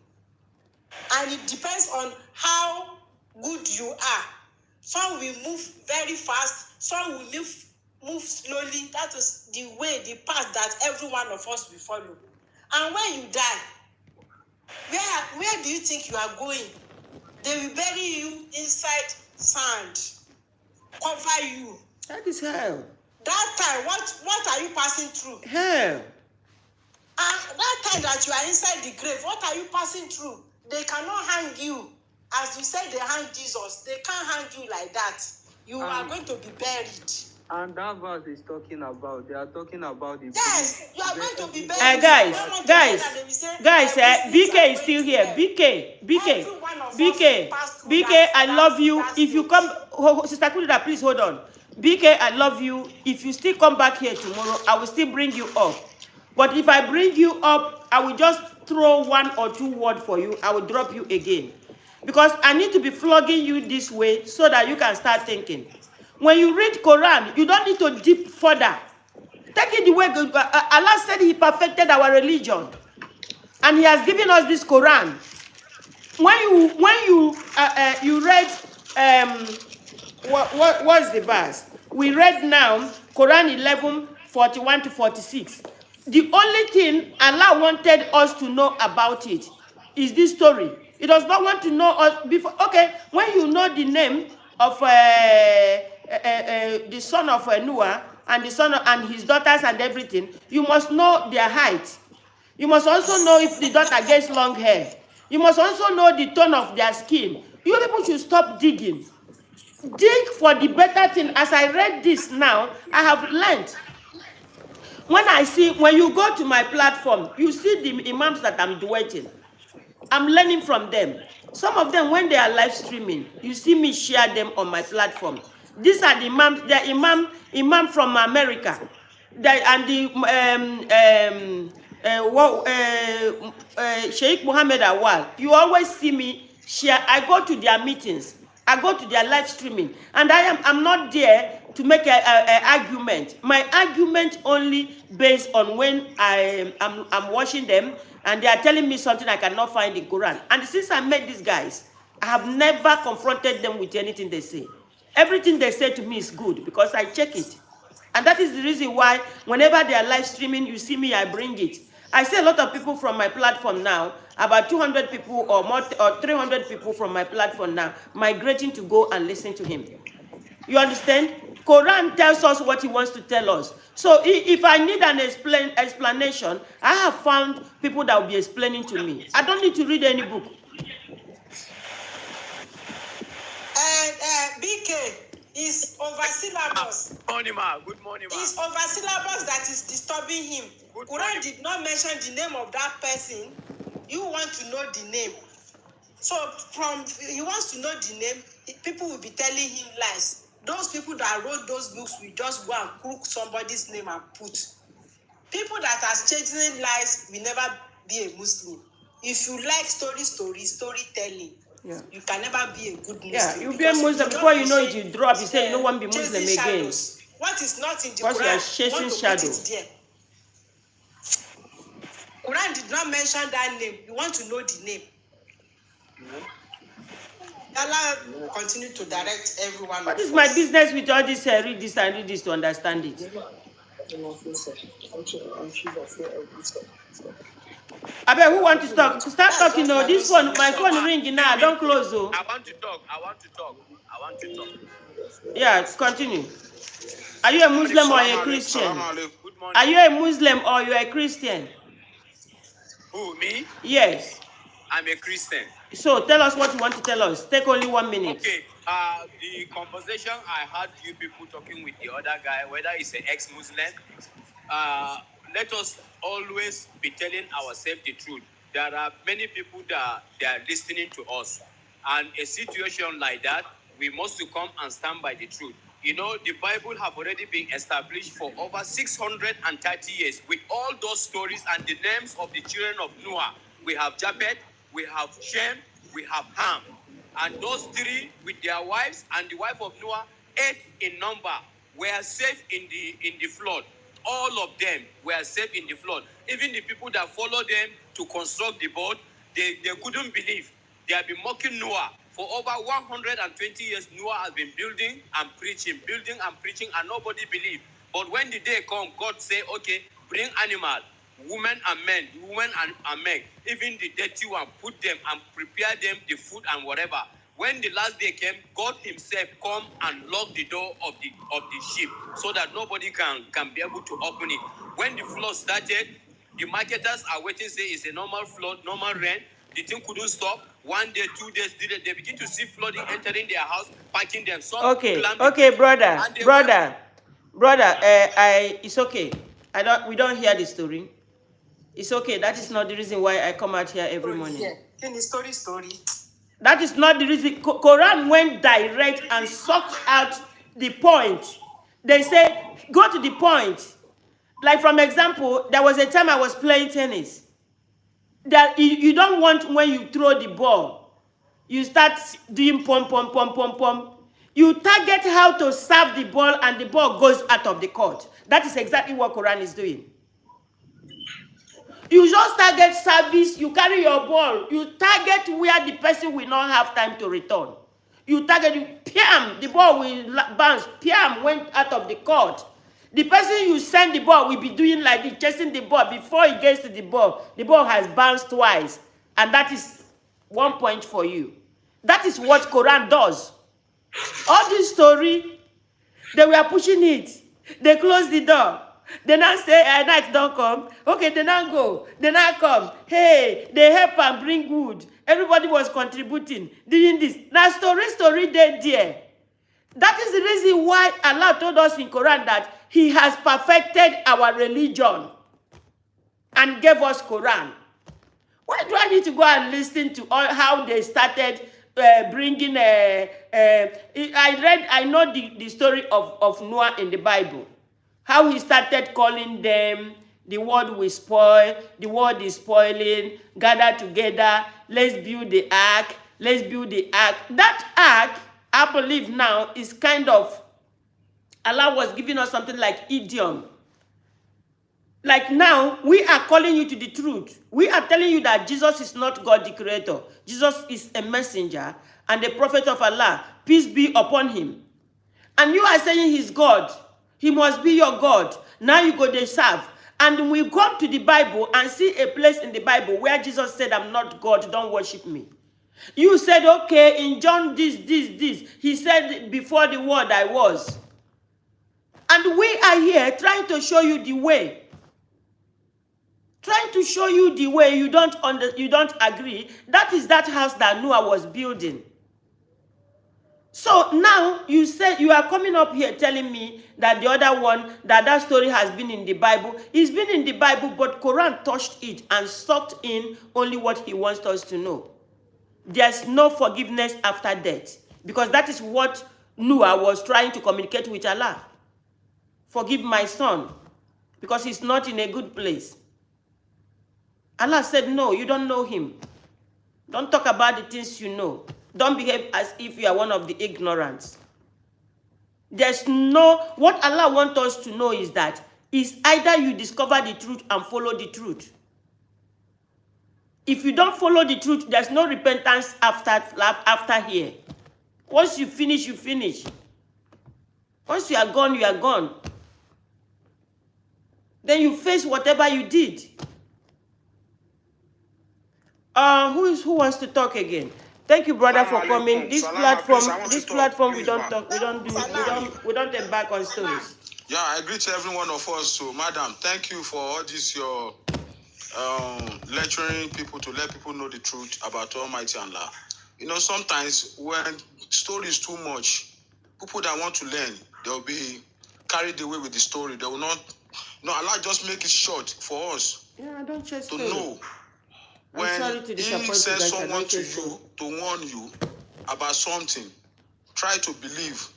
And it depends on how good you are. Some will move very fast, some will move slowly. That is the way, the path that every one of us will follow. And when you die, where do you think you are going? They will bury you inside sand, cover you. That is hell. That time, what are you passing through? Hell. And that time that you are inside the grave, what are you passing through? They cannot hang you. As you said, they hang Jesus. They can't hang you like that. You are going to be buried. And that verse is talking about, they are talking about the... Yes, you are going to be buried. Guys, BK is still here. BK, I love you. If you come, Sister Kuda, please hold on. BK, I love you. If you still come back here tomorrow, I will still bring you up. But if I bring you up, I will just throw one or two words for you. I will drop you again. Because I need to be flogging you this way so that you can start thinking. When you read Quran, you don't need to dip further. Take it the way Allah said He perfected our religion. And He has given us this Quran. When you read, what's the verse? We read now, Quran 11, 41 to 46. The only thing Allah wanted us to know about it is this story. He does not want to know us before. Okay, when you know the name of the son of Noah and the son and his daughters and everything, you must know their height. You must also know if the daughter gets long hair. You must also know the tone of their skin. You people should stop digging. Dig for the better thing. As I read this now, I have learned. When you go to my platform, you see the imams that I'm duetting. I'm learning from them. Some of them, when they are live streaming, you see me share them on my platform. These are the imams. The imam from America, Sheikh Muhammad Awal. You always see me share. I go to their meetings. I go to their live streaming, and I'm not there to make an argument. My argument only based on when I'm watching them and they are telling me something I cannot find in Quran. And since I met these guys, I have never confronted them with anything they say. Everything they say to me is good because I check it. And that is the reason why whenever they are live streaming, you see me, I bring it. I see a lot of people from my platform now, about 200 people or more, or 300 people from my platform now, migrating to go and listen to him. You understand? Quran tells us what he wants to tell us. So if I need an explanation, I have found people that will be explaining to me. I don't need to read any book. BK, It's over syllabus. Good morning, ma. Good morning, ma. It's over syllabus that is disturbing him. Good Quran morning. did not mention the name of that person. You want to know the name. So he wants to know the name, people will be telling him lies. Those people that wrote those books will just go and crook somebody's name and put. People that are chasing lies will never be a Muslim. If you like storytelling, yeah, you can never be a good Muslim. Yeah, you'll be a Muslim before you know it. You drop. You say you don't want to be Muslim again. Shadows. What is not in the because Quran? You are chasing shadow. Put it there. Quran did not mention that name. You want to know the name. Allah continue to direct everyone. What is my business with all this? Read this and read this to understand it. I bet who want to talk? Start talking. No, this phone, my phone ringing now. Don't close. Oh. I want to talk. Yeah, continue. Are you a Muslim or a Christian? Are you a Muslim or you are a Christian? Who, me? Yes. I'm a Christian. So tell us what you want to tell us. Take only 1 minute. Okay. The conversation I had you people talking with the other guy, whether he's an ex-Muslim, let us always be telling ourselves the truth. There are many people that they are listening to us, and a situation like that, we must come and stand by the truth. You know, the Bible have already been established for over 630 years with all those stories and the names of the children of Noah. We have Japheth, we have Shem, we have Ham. And those three with their wives and the wife of Noah, 8 in number, were saved in the flood. All of them were saved in the flood. Even the people that followed them to construct the boat, they couldn't believe. They have been mocking Noah. For over 120 years, Noah has been building and preaching, and nobody believed. But when the day come, God say, okay, bring animal, women and men, and men, even the dirty one, put them and prepare them the food and whatever. When the last day came, God himself come and lock the door of the ship so that nobody can be able to open it. When the flood started, the marketers are waiting, say it's a normal flood, normal rain. The thing couldn't stop. 1 day, 2 days, 3 days, they begin to see flooding entering their house, packing them. Okay, brother. It's okay. We don't hear the story. It's okay. That is not the reason why I come out here every morning. Yeah. Can the story? That is not the reason. Quran went direct and sucked out the point. They say, go to the point. Like, from example, there was a time I was playing tennis. That you don't want when you throw the ball, you start doing pom. You target how to serve the ball and the ball goes out of the court. That is exactly what Quran is doing. You just target service, you carry your ball, you target where the person will not have time to return. You target, piam, the ball will bounce, piam, went out of the court. The person you send the ball will be doing like this, chasing the ball. Before he gets to the ball has bounced twice. And that is 1 point for you. That is what Quran does. All this story, they were pushing it. They closed the door. They now say, night don't come. Okay, they now go. They now come. Hey, they help and bring wood. Everybody was contributing, doing this. Now story there. That is the reason why Allah told us in Quran that He has perfected our religion and gave us Quran. Why do I need to go and listen to how they started bringing? I know the story of Noah in the Bible. How he started calling them, the world will spoil, the world is spoiling, gather together, let's build the ark. That ark, I believe now, is kind of, Allah was giving us something like idiom. Like now, we are calling you to the truth. We are telling you that Jesus is not God the Creator. Jesus is a messenger and a prophet of Allah. Peace be upon him. And you are saying he's God. He must be your God. Now you go to serve. And we come to the Bible and see a place in the Bible where Jesus said, I'm not God, don't worship me. You said, okay, in John this. He said, before the world I was. And we are here trying to show you the way. Trying to show you the way. You don't agree. That is that house that Noah was building. So now you said you are coming up here telling me that the other one, that story has been in the Bible. It's been in the Bible, but Quran touched it and sucked in only what he wants us to know. There's no forgiveness after death, because that is what Noah was trying to communicate with Allah. Forgive my son, because he's not in a good place. Allah said, no, you don't know him. Don't talk about the things you know. Don't behave as if you are one of the ignorants. There's no, what Allah wants us to know is that it's either you discover the truth and follow the truth. If you don't follow the truth, there's no repentance after here. Once you finish, you finish. Once you are gone, you are gone. Then you face whatever you did. Who wants to talk again? Thank you, brother, for coming. This platform, we don't talk, we don't embark on stories. Yeah, I agree to every one of us. So, madam, thank you for all this, your lecturing people to let people know the truth about Almighty Allah. You know, sometimes when story is too much, people that want to learn, they'll be carried away with the story. They will not. No, Allah just make it short for us. Yeah, I don't chase to story. Know. When he sends someone to you to warn you about something, try to believe.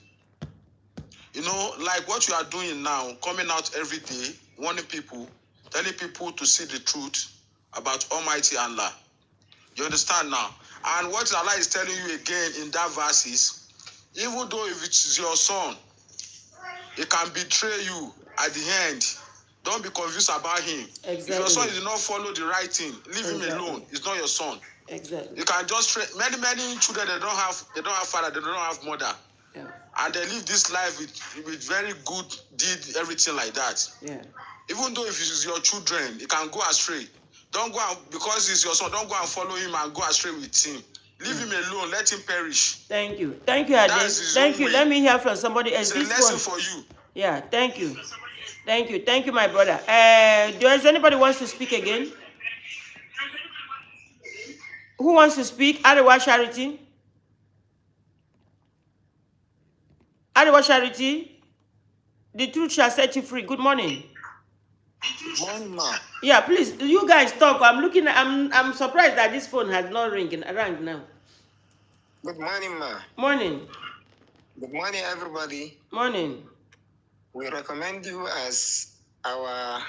You know, like what you are doing now, coming out every day, warning people, telling people to see the truth about Almighty Allah. You understand now? And what Allah is telling you again in that verse is, even though if it's your son, he can betray you at the end. Don't be confused about him. Exactly. If your son did not follow the right thing, leave him alone. It's not your son. Exactly. You can just many children, they don't have father, they don't have mother. Yeah. And they live this life with very good deed, everything like that. Yeah. Even though if it's your children, you can go astray. Don't go out because it's your son, don't go and follow him and go astray with him. Leave him alone, let him perish. Thank you. Thank you, Ade. Thank you. Let me hear from somebody else. It's a lesson for you. Yeah, thank you. Thank you. Thank you, my brother. Does anybody wants to speak again? Who wants to speak? Arewa Charity? Arewa Charity? The truth shall set you free. Good morning. Good morning, ma. Yeah, please, you guys talk. I'm surprised that this phone has not rang now. Good morning, ma. Morning. Good morning, everybody. Morning. We recommend you as our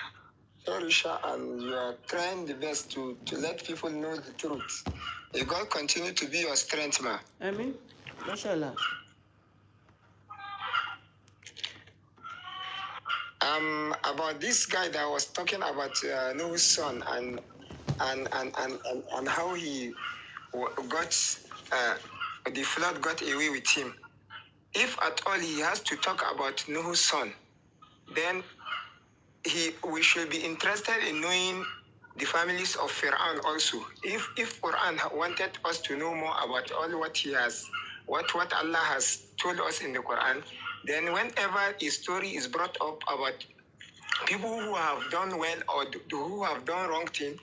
cherisher, and you are trying the best to let people know the truth. May God continue to be your strength, ma. Amen. Mashallah. About this guy that was talking about Noah's son and how he got the flood got away with him. If at all he has to talk about Noah's son, then we should be interested in knowing the families of Pharaoh also. If Quran wanted us to know more about all what he has, what Allah has told us in the Quran, then whenever a story is brought up about people who have done well or who have done wrong thing,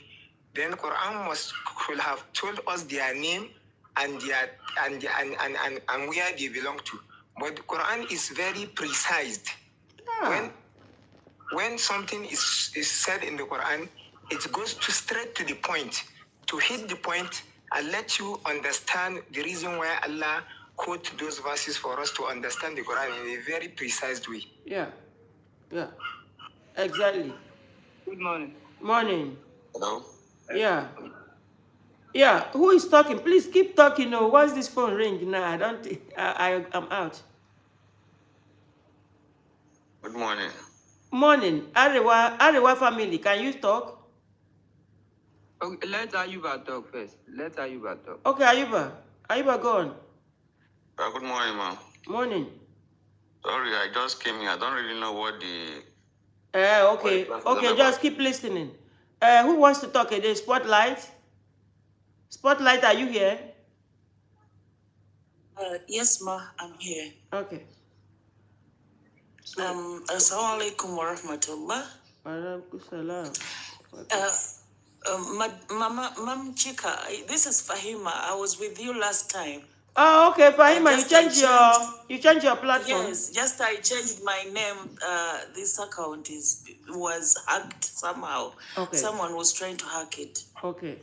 then Quran should have told us their name and their and where they belong to. But the Quran is very precise. Yeah. When something is said in the Quran, it goes straight to the point, to hit the point and let you understand the reason why Allah quote those verses for us to understand the Quran in a very precise way. Yeah. Yeah. Exactly. Good morning. Morning. Hello? Yeah. Yeah. Who is talking? Please keep talking. Oh, what's this phone ring now? I'm out. Good morning. Morning. Arewa family, can you talk? Okay, let Ayuba talk first. Let Ayuba talk. Okay, Ayuba, go on. Good morning, ma'am. Morning. Sorry, I just came here. I don't really know what the... Okay, just keep listening. Who wants to talk today? Spotlight? Spotlight, are you here? Yes, ma, I'm here. Okay. Assalamu alaikum wa rahmatullah. Mama Chika, this is Fahima. I was with you last time. Oh, okay, Fahima, you change your platform. Yes, just I changed my name. This account was hacked somehow. Okay. Someone was trying to hack it. Okay.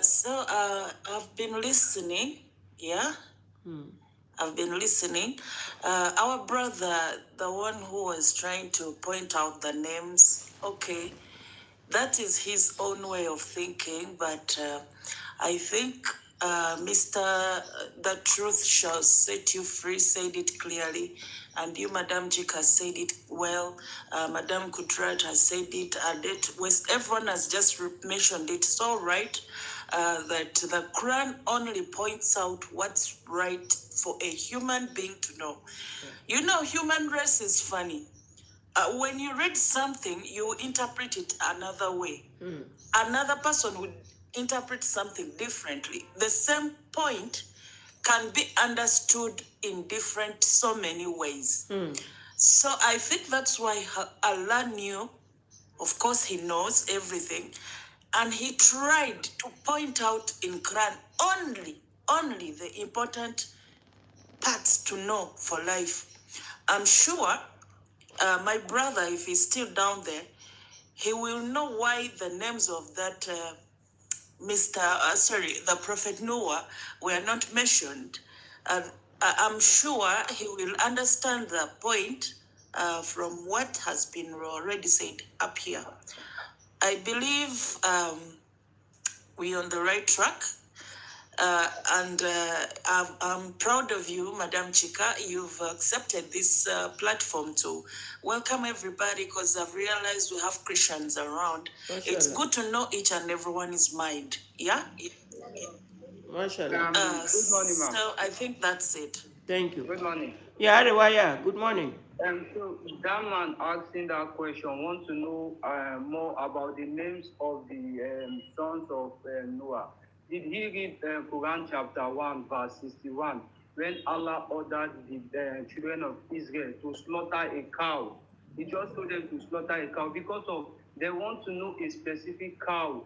So I've been listening. Yeah. I've been listening. Our brother, the one who was trying to point out the names, okay, that is his own way of thinking, but I think Mr. The Truth Shall Set You Free said it clearly, and you, Madam Jika, said it well. Madam Kudrat has said it. West, everyone has just mentioned it. It's all right that the Quran only points out what's right for a human being to know. You know, human race is funny. When you read something, you interpret it another way. Another person would interpret something differently. The same point can be understood in so many ways. So I think that's why Allah knew, of course he knows everything, and he tried to point out in Quran only the important parts to know for life. I'm sure my brother, if he's still down there, he will know why the names of that the Prophet Noah were not mentioned. I'm sure he will understand the point from what has been already said up here. I believe we're on the right track. And I'm proud of you, Madam Chika. You've accepted this platform to welcome everybody, because I've realized we have Christians around. It's good to know each and everyone's mind. Yeah? Mashallah. Good morning, ma'am. So I think that's it. Thank you. Good morning. Yeah, Adewaya, good morning. So that man asking that question wants to know more about the names of the sons of Noah. Did he read Quran chapter 1, verse 61, when Allah ordered the children of Israel to slaughter a cow? He just told them to slaughter a cow because they want to know a specific cow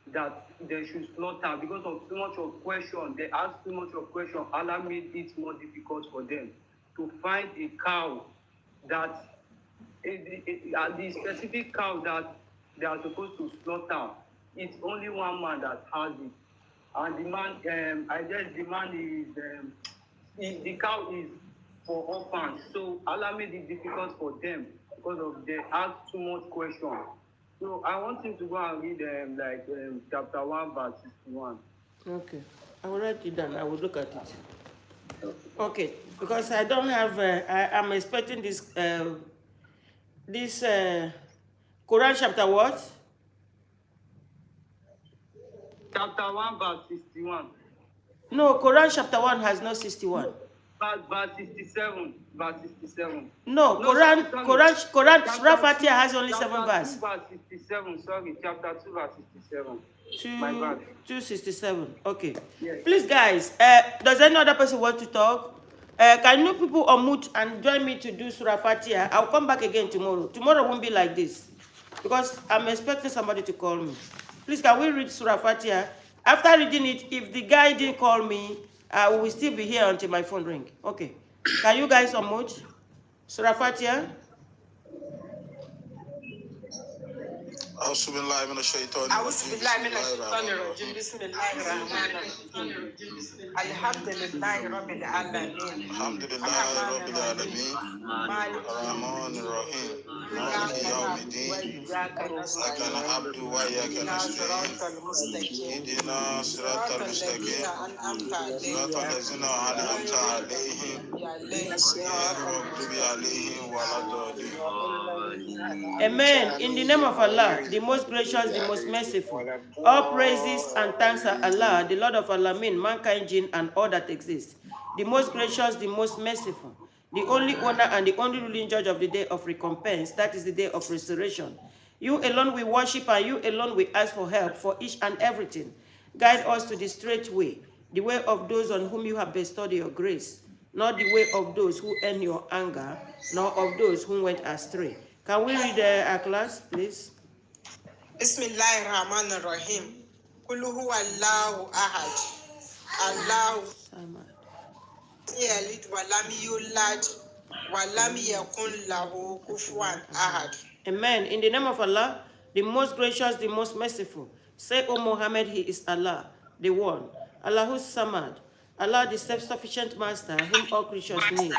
that they should slaughter because of too much of question. They asked too much of question. Allah made it more difficult for them to find a cow that the specific cow that they are supposed to slaughter. It's only one man that has it. And the man, I guess the man the cow is for orphans. So Allah made it difficult for them because of they asked too much question. So I want him to go and read chapter 1, verse 61. Okay. I will write it down. I will look at it. Okay. Because I don't have, I'm expecting this Quran chapter what? Chapter 1, verse 61. No, Quran chapter 1 has no 61. Verse 67. Verse 67. No, Quran, Surah Fatiha has only 7 verses. 2, verse 67. Sorry, chapter 2, verse 67. 267. Okay. Yes. Please, guys, does any other person want to talk? Can you people unmute and join me to do Surah Fatiha? I'll come back again tomorrow. Tomorrow won't be like this because I'm expecting somebody to call me. Please, can we read Surah Fatiha? After reading it, if the guy didn't call me, we will still be here until my phone rings. Okay. Can you guys unmute? Surah Fatiha? أعوذ بالله من الشيطان الرجيم بسم الله الرحمن الرحيم الحمد لله رب العالمين الحمد لله رب العالمين الرحمن الرحيم مالك يوم الدين إياك نعبد وإياك نستعين اهدنا الصراط المستقيم صراط الذين أنعمت عليهم غير المغضوب عليهم ولا الضالين. Amen. In the name of Allah, the most gracious, the most merciful. All praises and thanks are Allah, the Lord of Alamin, mankind, jinn, and all that exists. The most gracious, the most merciful. The only owner and the only ruling judge of the day of recompense, that is the day of restoration. You alone we worship and you alone we ask for help for each and everything. Guide us to the straight way, the way of those on whom you have bestowed your grace, not the way of those who earn your anger, nor of those who went astray. Can we read our class, please? بسم الله الرحمن الرحيم قل هو الله أحد Allah yalid walam yulad walam yakun lahu kufuwan ahad. Amen. In the name of Allah, the most gracious, the most merciful. Say, O Muhammad, he is Allah, the one. Allahus Samad. Allah, the self-sufficient master, whom all creatures need.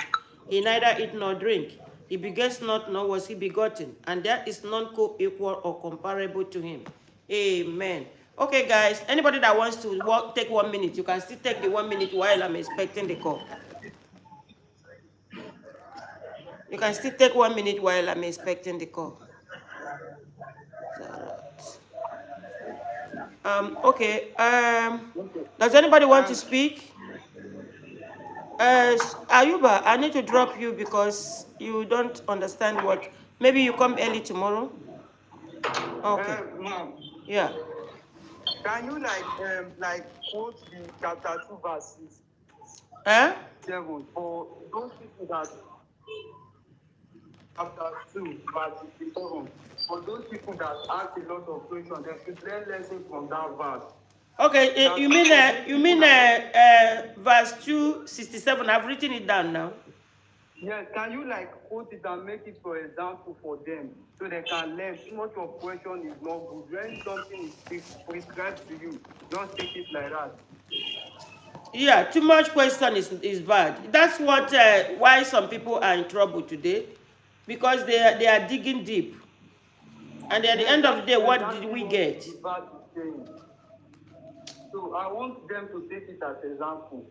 He neither eat nor drink. He begets not, nor was he begotten. And there is none co-equal or comparable to him. Amen. Okay, guys, anybody that wants to take 1 minute, you can still take the 1 minute while I'm expecting the call. You can still take 1 minute while I'm expecting the call. Okay. Does anybody want to speak? Ayuba, I need to drop you because you don't understand what. Maybe you come early tomorrow. Okay. Ma'am, Yeah. can you like quote the chapter 2 verses 7 for those people that chapter 2 verse 7 for those people that ask a lot of questions, they should learn lesson from that verse. Okay, you mean verse 267? I've written it down now. Yes, can you like quote it and make it for example for them so they can learn? Too much of question is not good. When something is prescribed to you, don't take it like that. Yeah, too much question is bad. That's what why some people are in trouble today, because they are digging deep, and at the end of the day, what did we get? So I want them to take it as example.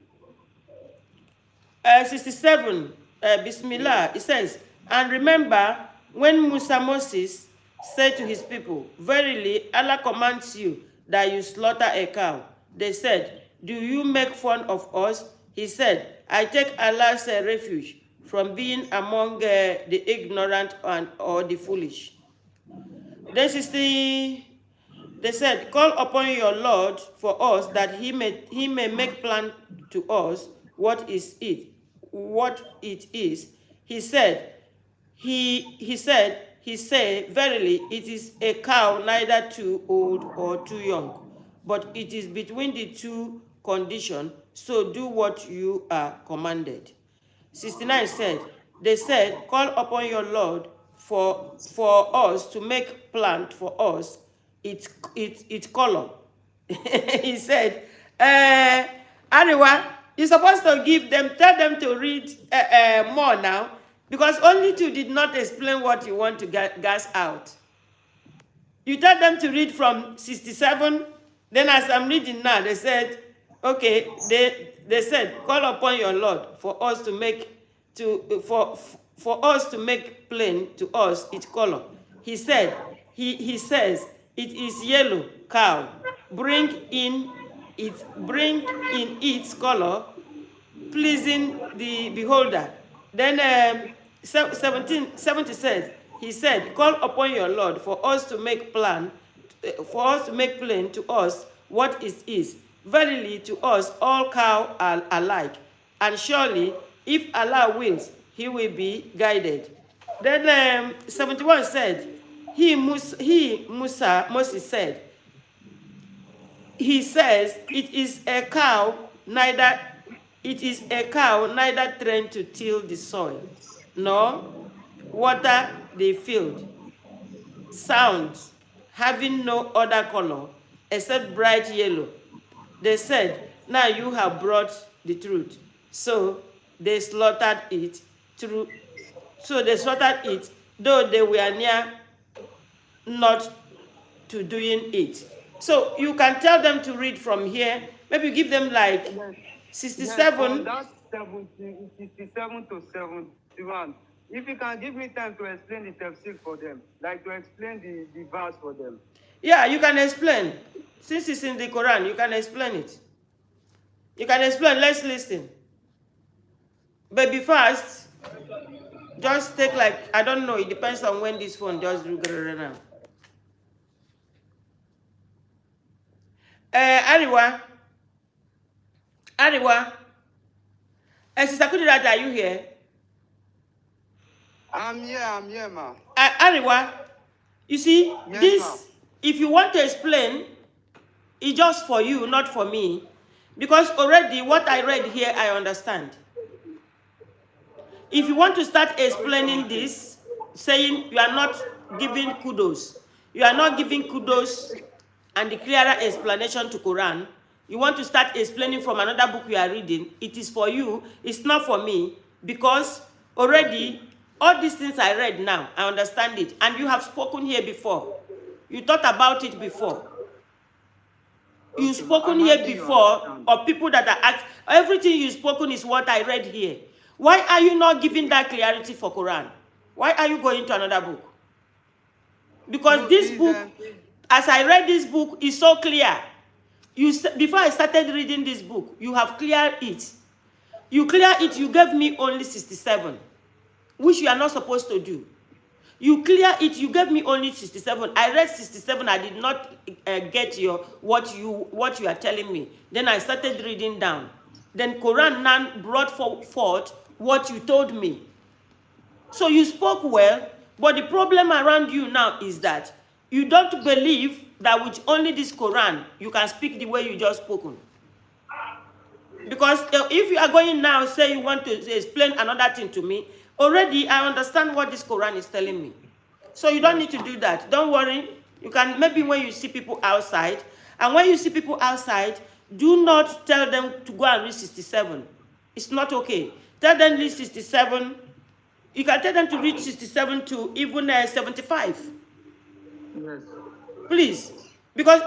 67, Bismillah, it says, and remember when Moses said to his people, verily Allah commands you that you slaughter a cow. They said, do you make fun of us? He said, I take Allah's refuge from being among the ignorant or the foolish. Then they said, call upon your Lord for us that he may make plain to us what it is. He said, verily it is a cow neither too old or too young, but it is between the two conditions, so do what you are commanded. 69 said, they said, call upon your Lord for us to make plant for us its color. He said, Ariwa, you're supposed to tell them to read more now, because only two did not explain what you want to gas out. You tell them to read from 67, then as I'm reading now, they said, okay, they said, call upon your Lord for us to make plain to us its color. He said, he says, it is yellow cow. Bring in its color, pleasing the beholder. Then 70 says, he said, call upon your Lord for us to make plain to us what it is. Verily to us all cows are alike, and surely if Allah wills, he will be guided. Then 71 said, Moses said, he says, it is a cow neither trained to till the soil, nor water the field, sounds, having no other color except bright yellow. They said, now you have brought the truth. So they slaughtered it, though they were near not to doing it. So you can tell them to read from here. Maybe give them like 67. Yes, that's 67 to 71. If you can give me time to explain the tafsir for them, like to explain the verse for them. Yeah, you can explain. Since it's in the Quran, you can explain it. You can explain. Let's listen. But be fast. Just take like, I don't know, it depends on when this phone just do now. Ariwa. Sister Kudirat, are you here? I'm here, ma. Ariwa, you see, yes, this, if you want to explain, it's just for you, not for me. Because already what I read here, I understand. If you want to start explaining this, saying you are not giving kudos, you are not giving kudos and the clearer explanation to Quran, you want to start explaining from another book you are reading, it is for you, it's not for me, because already all these things I read now, I understand it, and you have spoken here before. You thought about it before. You've spoken here before, or people that are asked, everything you've spoken is what I read here. Why are you not giving that clarity for Quran? Why are you going to another book? Because this book, as I read this book, is so clear. Before I started reading this book, you have cleared it. You clear it, you gave me only 67, which you are not supposed to do. You clear it, you gave me only 67. I read 67, I did not get what you are telling me. Then I started reading down. Then Quran now brought forth what you told me. So you spoke well, but the problem around you now is that you don't believe that with only this Quran, you can speak the way you just spoken. Because if you are going now, say you want to explain another thing to me, already I understand what this Quran is telling me. So you don't need to do that. Don't worry. You can, maybe when you see people outside, and when you see people outside, do not tell them to go and read 67. It's not okay. Tell them to read 67. You can tell them to read 67 to even 75. Yes. Please. Because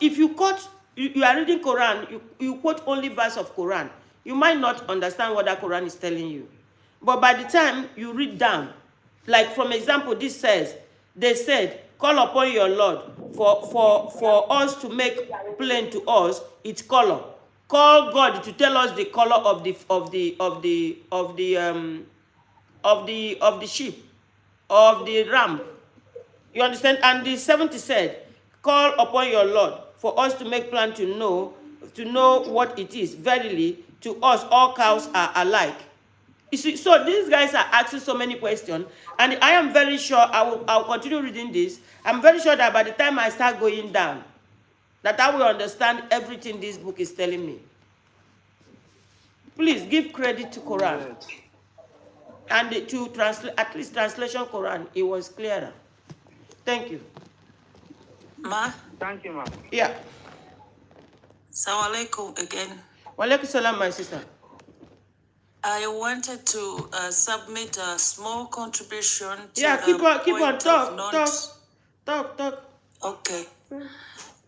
if you quote, you are reading Quran, you quote only verse of Quran, you might not understand what that Quran is telling you. But by the time you read down, like from example, this says, they said, call upon your Lord for us to make plain to us its color. Call God to tell us the color of the sheep, of the ram. You understand? And the 70 said, call upon your Lord for us to make plan to know what it is. Verily, to us all cows are alike. You see, so these guys are asking so many questions, and I am very sure I'll continue reading this. I'm very sure that by the time I start going down, that I will understand everything this book is telling me. Please give credit to Quran. And to translate, at least translation Quran, it was clearer. Thank you. Ma? Thank you, ma. Yeah. Assalamu alaikum again. Wa alaikum salam, my sister. I wanted to submit a small contribution to yeah, keep on, talk. Okay.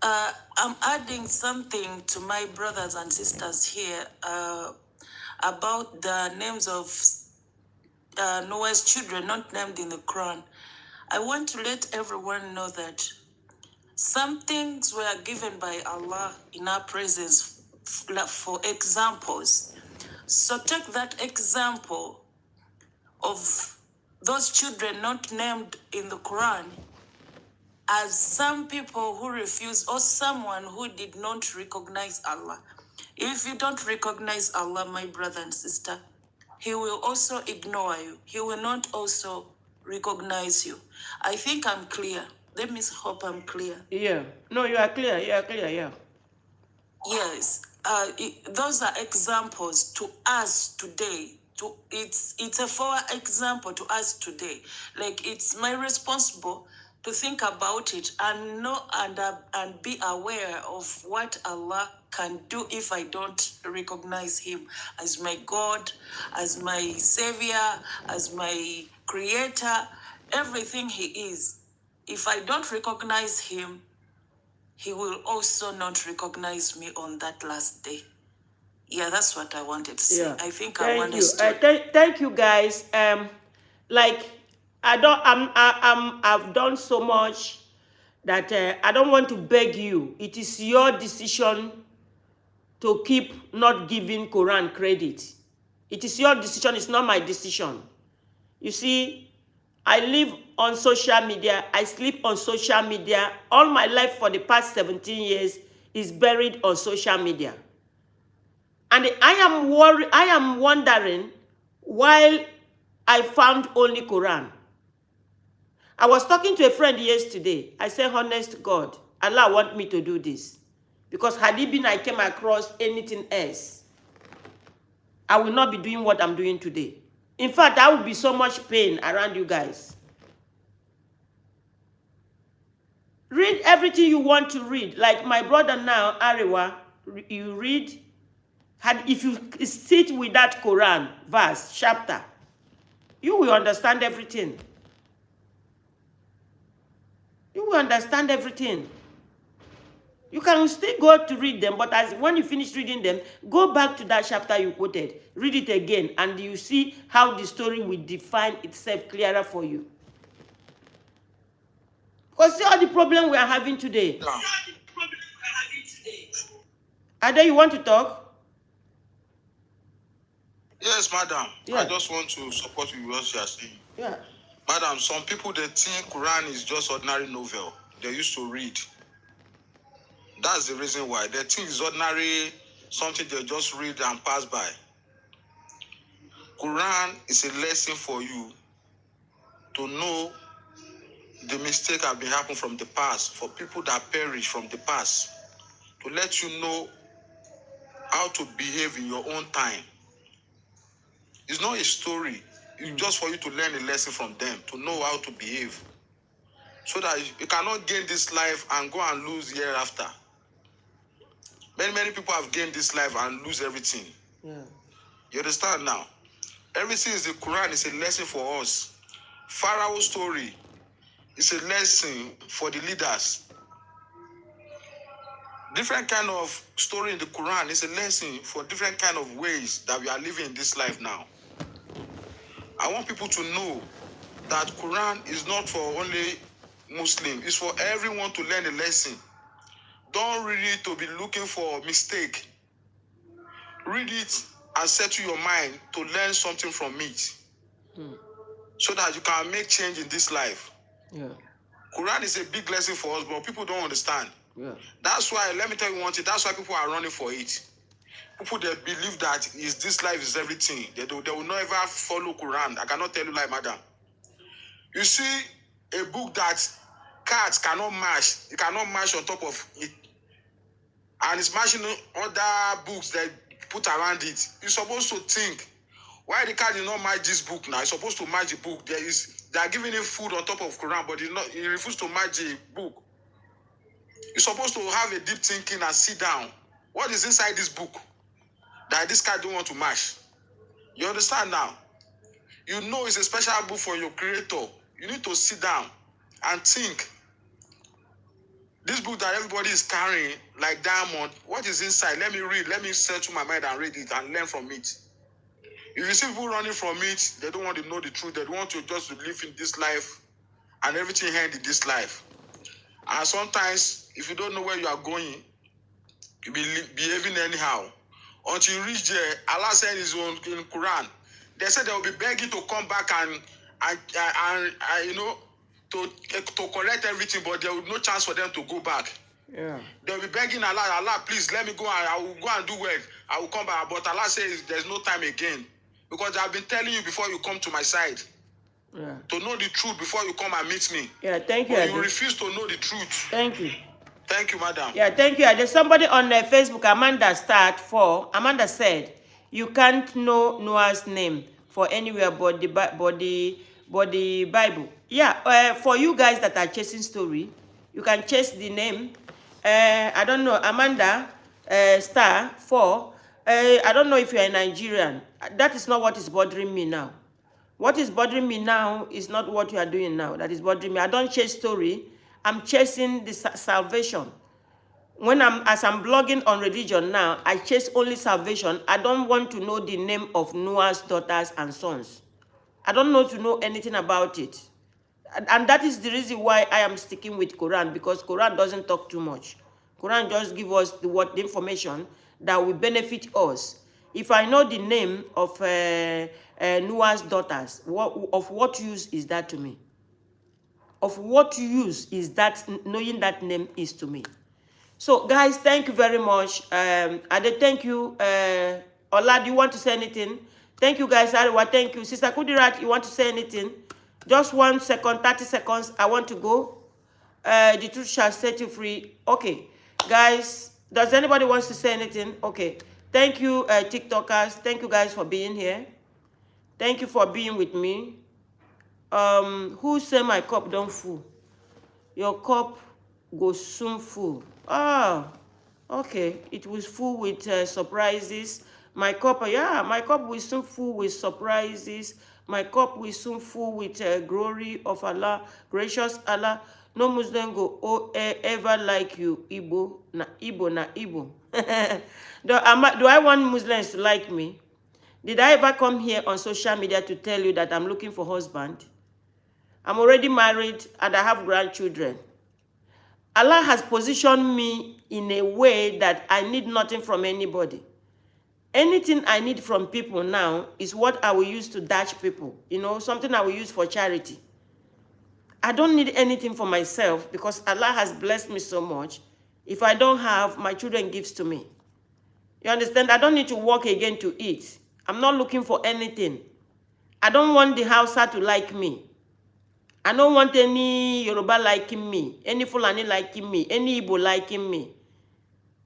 I'm adding something to my brothers and sisters here about the names of Noah's children not named in the Quran. I want to let everyone know that some things were given by Allah in our presence for examples. So take that example of those children not named in the Quran as some people who refuse, or someone who did not recognize Allah. If you don't recognize Allah, my brother and sister, He will also ignore you. He will not also recognize you. I think I'm clear. Let me hope I'm clear. Yeah. No, you are clear. Yeah. Yes. Those are examples to us today. It's a for example to us today. Like, it's my responsible to think about it and know and be aware of what Allah can do if I don't recognize Him as my God, as my Savior, as my Creator, everything He is. If I don't recognize Him, He will also not recognize me on that last day. Yeah, that's what I wanted to say. Yeah. I think Thank I understood. Thank you, guys. Like, I've done so much that I don't want to beg you. It is your decision to keep not giving Quran credit. It is your decision. It's not my decision. You see, I live on social media. I sleep on social media. All my life for the past 17 years is buried on social media. And I am wondering why I found only Quran. I was talking to a friend yesterday. I said, honest God, Allah want me to do this. Because had it been I came across anything else, I will not be doing what I'm doing today. In fact, I would be so much pain around you guys. Read everything you want to read. Like my brother now, Arewa, you read. If you sit with that Quran verse, chapter, you will understand everything. You will understand everything. You can still go to read them, but when you finish reading them, go back to that chapter you quoted, read it again, and you see how the story will define itself clearer for you. Because see all the problem we are having today. Ade, you want to talk? Yes, madam. Yeah. I just want to support you what you are saying. Yeah. Madam, some people, they think Quran is just ordinary novel they used to read. That's the reason why. They think it's ordinary, something they just read and pass by. Quran is a lesson for you to know the mistake have been happening from the past, for people that perish from the past, to let you know how to behave in your own time. It's not a story. It's just for you to learn a lesson from them, to know how to behave. So that you cannot gain this life and go and lose hereafter. Many people have gained this life and lose everything. Yeah. You understand now? Everything is the Quran is a lesson for us. Pharaoh's story is a lesson for the leaders. Different kind of story in the Quran is a lesson for different kind of ways that we are living in this life now. I want people to know that Quran is not for only Muslim. It's for everyone to learn a lesson. Don't read it to be looking for mistake. Read it and settle your mind to learn something from it. So that you can make change in this life. Yeah. Quran is a big lesson for us, but people don't understand. Yeah. That's why, let me tell you one thing, that's why people are running for it. People that believe that this life is everything. They will not ever follow Quran. I cannot tell you like, madam. You see a book that cats cannot mash. It cannot mash on top of it. And it's mashing other books that put around it. You're supposed to think, why the cat did not match this book now? It's supposed to match the book. They are giving him food on top of Quran, but he refused to match the book. You're supposed to have a deep thinking and sit down. What is inside this book that this cat don't want to mash? You understand now? You know it's a special book for your creator. You need to sit down and think. This book that everybody is carrying, like diamond, what is inside? Let me read. Let me settle my mind and read it and learn from it. If you see people running from it, they don't want to know the truth. They don't want to just live in this life and everything end in this life. And sometimes, if you don't know where you are going, you'll be behaving anyhow. Until you reach there, Allah said in Quran, they said they will be begging to come back and you know, to correct everything, but there will be no chance for them to go back. Yeah. They'll be begging Allah, please let me go and I will go and do work. I will come back. But Allah says there's no time again. Because I've been telling you before you come to my side. Yeah. To know the truth before you come and meet me. Yeah, thank you. But you refuse to know the truth. Thank you. Thank you, madam. Yeah, thank you. There's somebody on Facebook, Amanda Start 4. Amanda said, you can't know Noah's name for anywhere but the Bible. Yeah, for you guys that are chasing story, you can chase the name. I don't know, Amanda Star 4. I don't know if you're a Nigerian. That is not what is bothering me now. What is bothering me now is not what you are doing now. That is bothering me. I don't chase story. I'm chasing the salvation. As I'm blogging on religion now, I chase only salvation. I don't want to know the name of Noah's daughters and sons. I don't know to know anything about it. And that is the reason why I am sticking with Quran, because Quran doesn't talk too much. Quran just gives us the information that will benefit us. If I know the name of Noah's daughters, of what use is that to me? Of what use is that, knowing that name is to me? So, guys, thank you very much. Ade, thank you. Ola, do you want to say anything? Thank you, guys. Ariwa, thank you. Sister Kudirat, you want to say anything? Just 1 second, 30 seconds. I want to go. The truth shall set you free. Okay, guys, Does anybody wants to say anything? Okay. Thank you, TikTokers. Thank you guys for being here. Thank you for being with me. Who say my cup don't full? Your cup goes soon full. Ah, okay. It was full with surprises. My cup, yeah, my cup will soon full with surprises. My cup will soon full with glory of Allah, gracious Allah. No Muslim go ever like you, Igbo na Igbo na Igbo. Do I want Muslims to like me? Did I ever come here on social media to tell you that I'm looking for a husband? I'm already married and I have grandchildren. Allah has positioned me in a way that I need nothing from anybody. Anything I need from people now is what I will use to dash people. You know, something I will use for charity. I don't need anything for myself because Allah has blessed me so much. If I don't have, my children gives to me. You understand? I don't need to work again to eat. I'm not looking for anything. I don't want the Hausa to like me. I don't want any Yoruba liking me, any Fulani liking me, any Igbo liking me.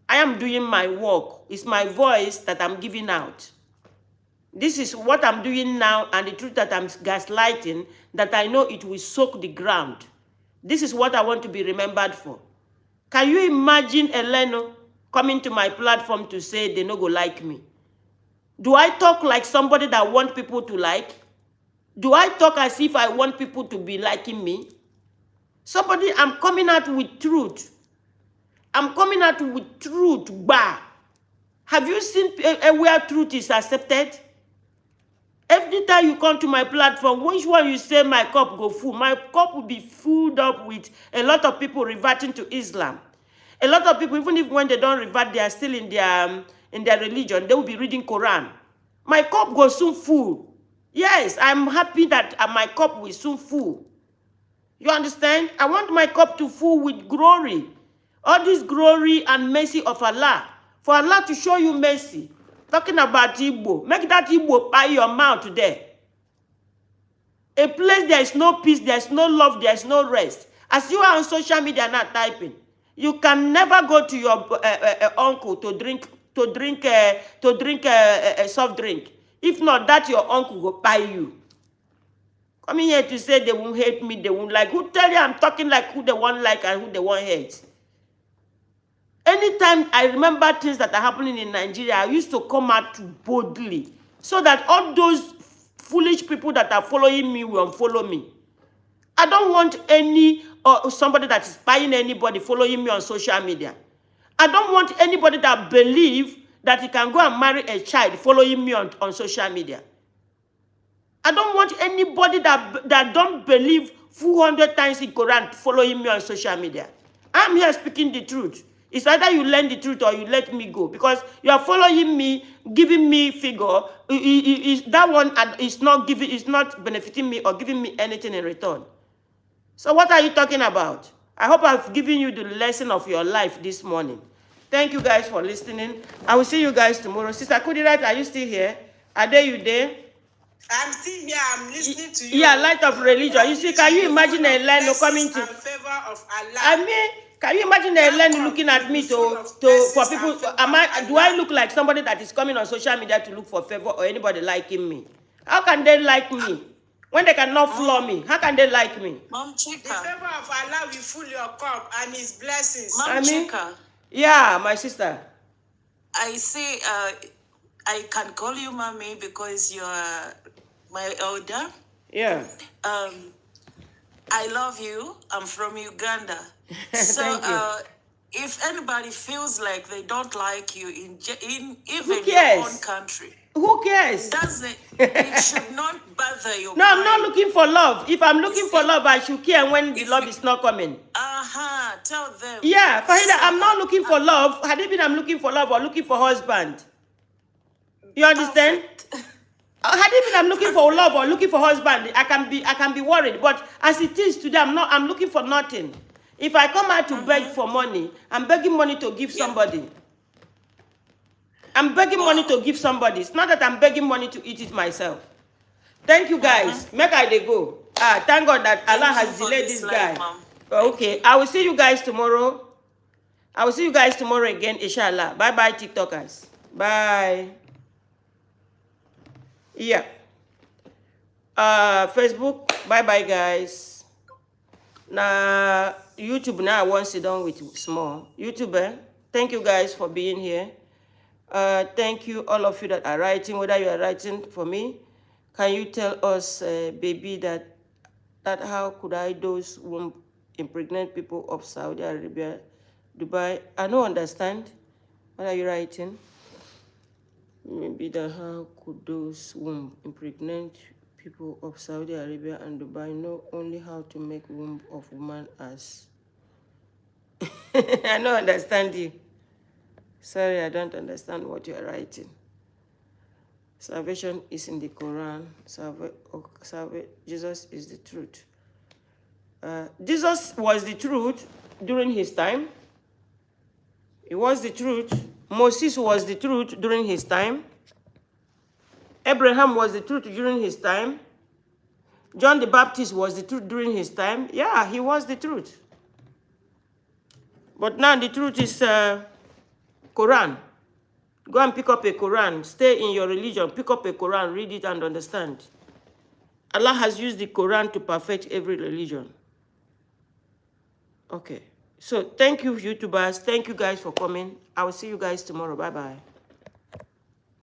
I am doing my work. It's my voice that I'm giving out. This is what I'm doing now and the truth that I'm gaslighting, that I know it will soak the ground. This is what I want to be remembered for. Can you imagine Eleno coming to my platform to say they no go like me? Do I talk like somebody that want people to like? Do I talk as if I want people to be liking me? Somebody, I'm coming out with truth. I'm coming out with truth. Bah. Have you seen where truth is accepted? Every time you come to my platform, which one you say my cup go full? My cup will be filled up with a lot of people reverting to Islam. A lot of people, even if when they don't revert, they are still in their religion, they will be reading Quran. My cup goes soon full. Yes, I'm happy that my cup will soon full. You understand? I want my cup to full with glory. All this glory and mercy of Allah. For Allah to show you mercy. Talking about Igbo. Make that Igbo by your mouth today. A place there is no peace, there is no love, there is no rest. As you are on social media now typing, you can never go to your uncle to drink a soft drink. If not, that your uncle will buy you. Coming here to say they won't hate me, they won't like. Who tell you I'm talking like who they want like and who they want hate? Anytime I remember things that are happening in Nigeria, I used to come out boldly so that all those foolish people that are following me will unfollow me. I don't want any or somebody that is buying anybody following me on social media. I don't want anybody that believes that he can go and marry a child following me on social media. I don't want anybody that don't believe 400 times in Quran following me on social media. I'm here speaking the truth. It's either you learn the truth or you let me go. Because you are following me, giving me figure. That one is not benefiting me or giving me anything in return. So what are you talking about? I hope I've given you the lesson of your life this morning. Thank you guys for listening. I will see you guys tomorrow. Sister Kudirat, are you still here? Are you there? I'm still here. I'm listening to you. Yeah, light of religion. You see, can you imagine a land coming to? Favor of Allah. I mean, can you imagine a land looking at me for people? Do I look like somebody that is coming on social media to look for favor or anybody liking me? How can they like me when they cannot floor me? How can they like me? Mom Chica. The favor of Allah will fill your cup and His blessings. Mom Chica. Yeah, my sister. I see. I can call you mommy because you are my elder. Yeah. I love you. I'm from Uganda. So Thank you. If anybody feels like they don't like you in even Who your cares? own country, Who cares? it should not bother your No, I'm not mind. looking for love. If I'm looking for love, I should care when the love is not coming. Tell them. Yeah, Farida, I'm not looking for love. Had it been I'm looking for love or looking for husband. You understand? Had it been I'm looking for love or looking for husband, I can be worried. But as it is today, I'm looking for nothing. If I come out to beg for money, I'm begging money to give somebody. I'm begging money to give somebody. It's not that I'm begging money to eat it myself. Thank you guys. Make I dey go. Thank God that Allah has delayed this guy. Okay, I will see you guys tomorrow. I will see you guys tomorrow again, inshallah. Bye-bye, TikTokers. Bye. Yeah. Facebook, bye-bye, guys. Now, YouTube now, I want to sit down with small. YouTuber, thank you guys for being here. Thank you, all of you that are writing, whether you are writing for me. Can you tell us, baby, that how could I those womb impregnate people of Saudi Arabia, Dubai? I don't understand. What are you writing? Maybe that how could those womb impregnate people of Saudi Arabia and Dubai know only how to make womb of woman as... I don't understand you. Sorry, I don't understand what you are writing. Salvation is in the Quran. Jesus is the truth. Jesus was the truth during his time. He was the truth. Moses was the truth during his time. Abraham was the truth during his time. John the Baptist was the truth during his time. Yeah, he was the truth. But now the truth is Quran. Go and pick up a Quran. Stay in your religion. Pick up a Quran, read it and understand. Allah has used the Quran to perfect every religion. Okay. So thank you, YouTubers. Thank you guys for coming. I will see you guys tomorrow. Bye-bye.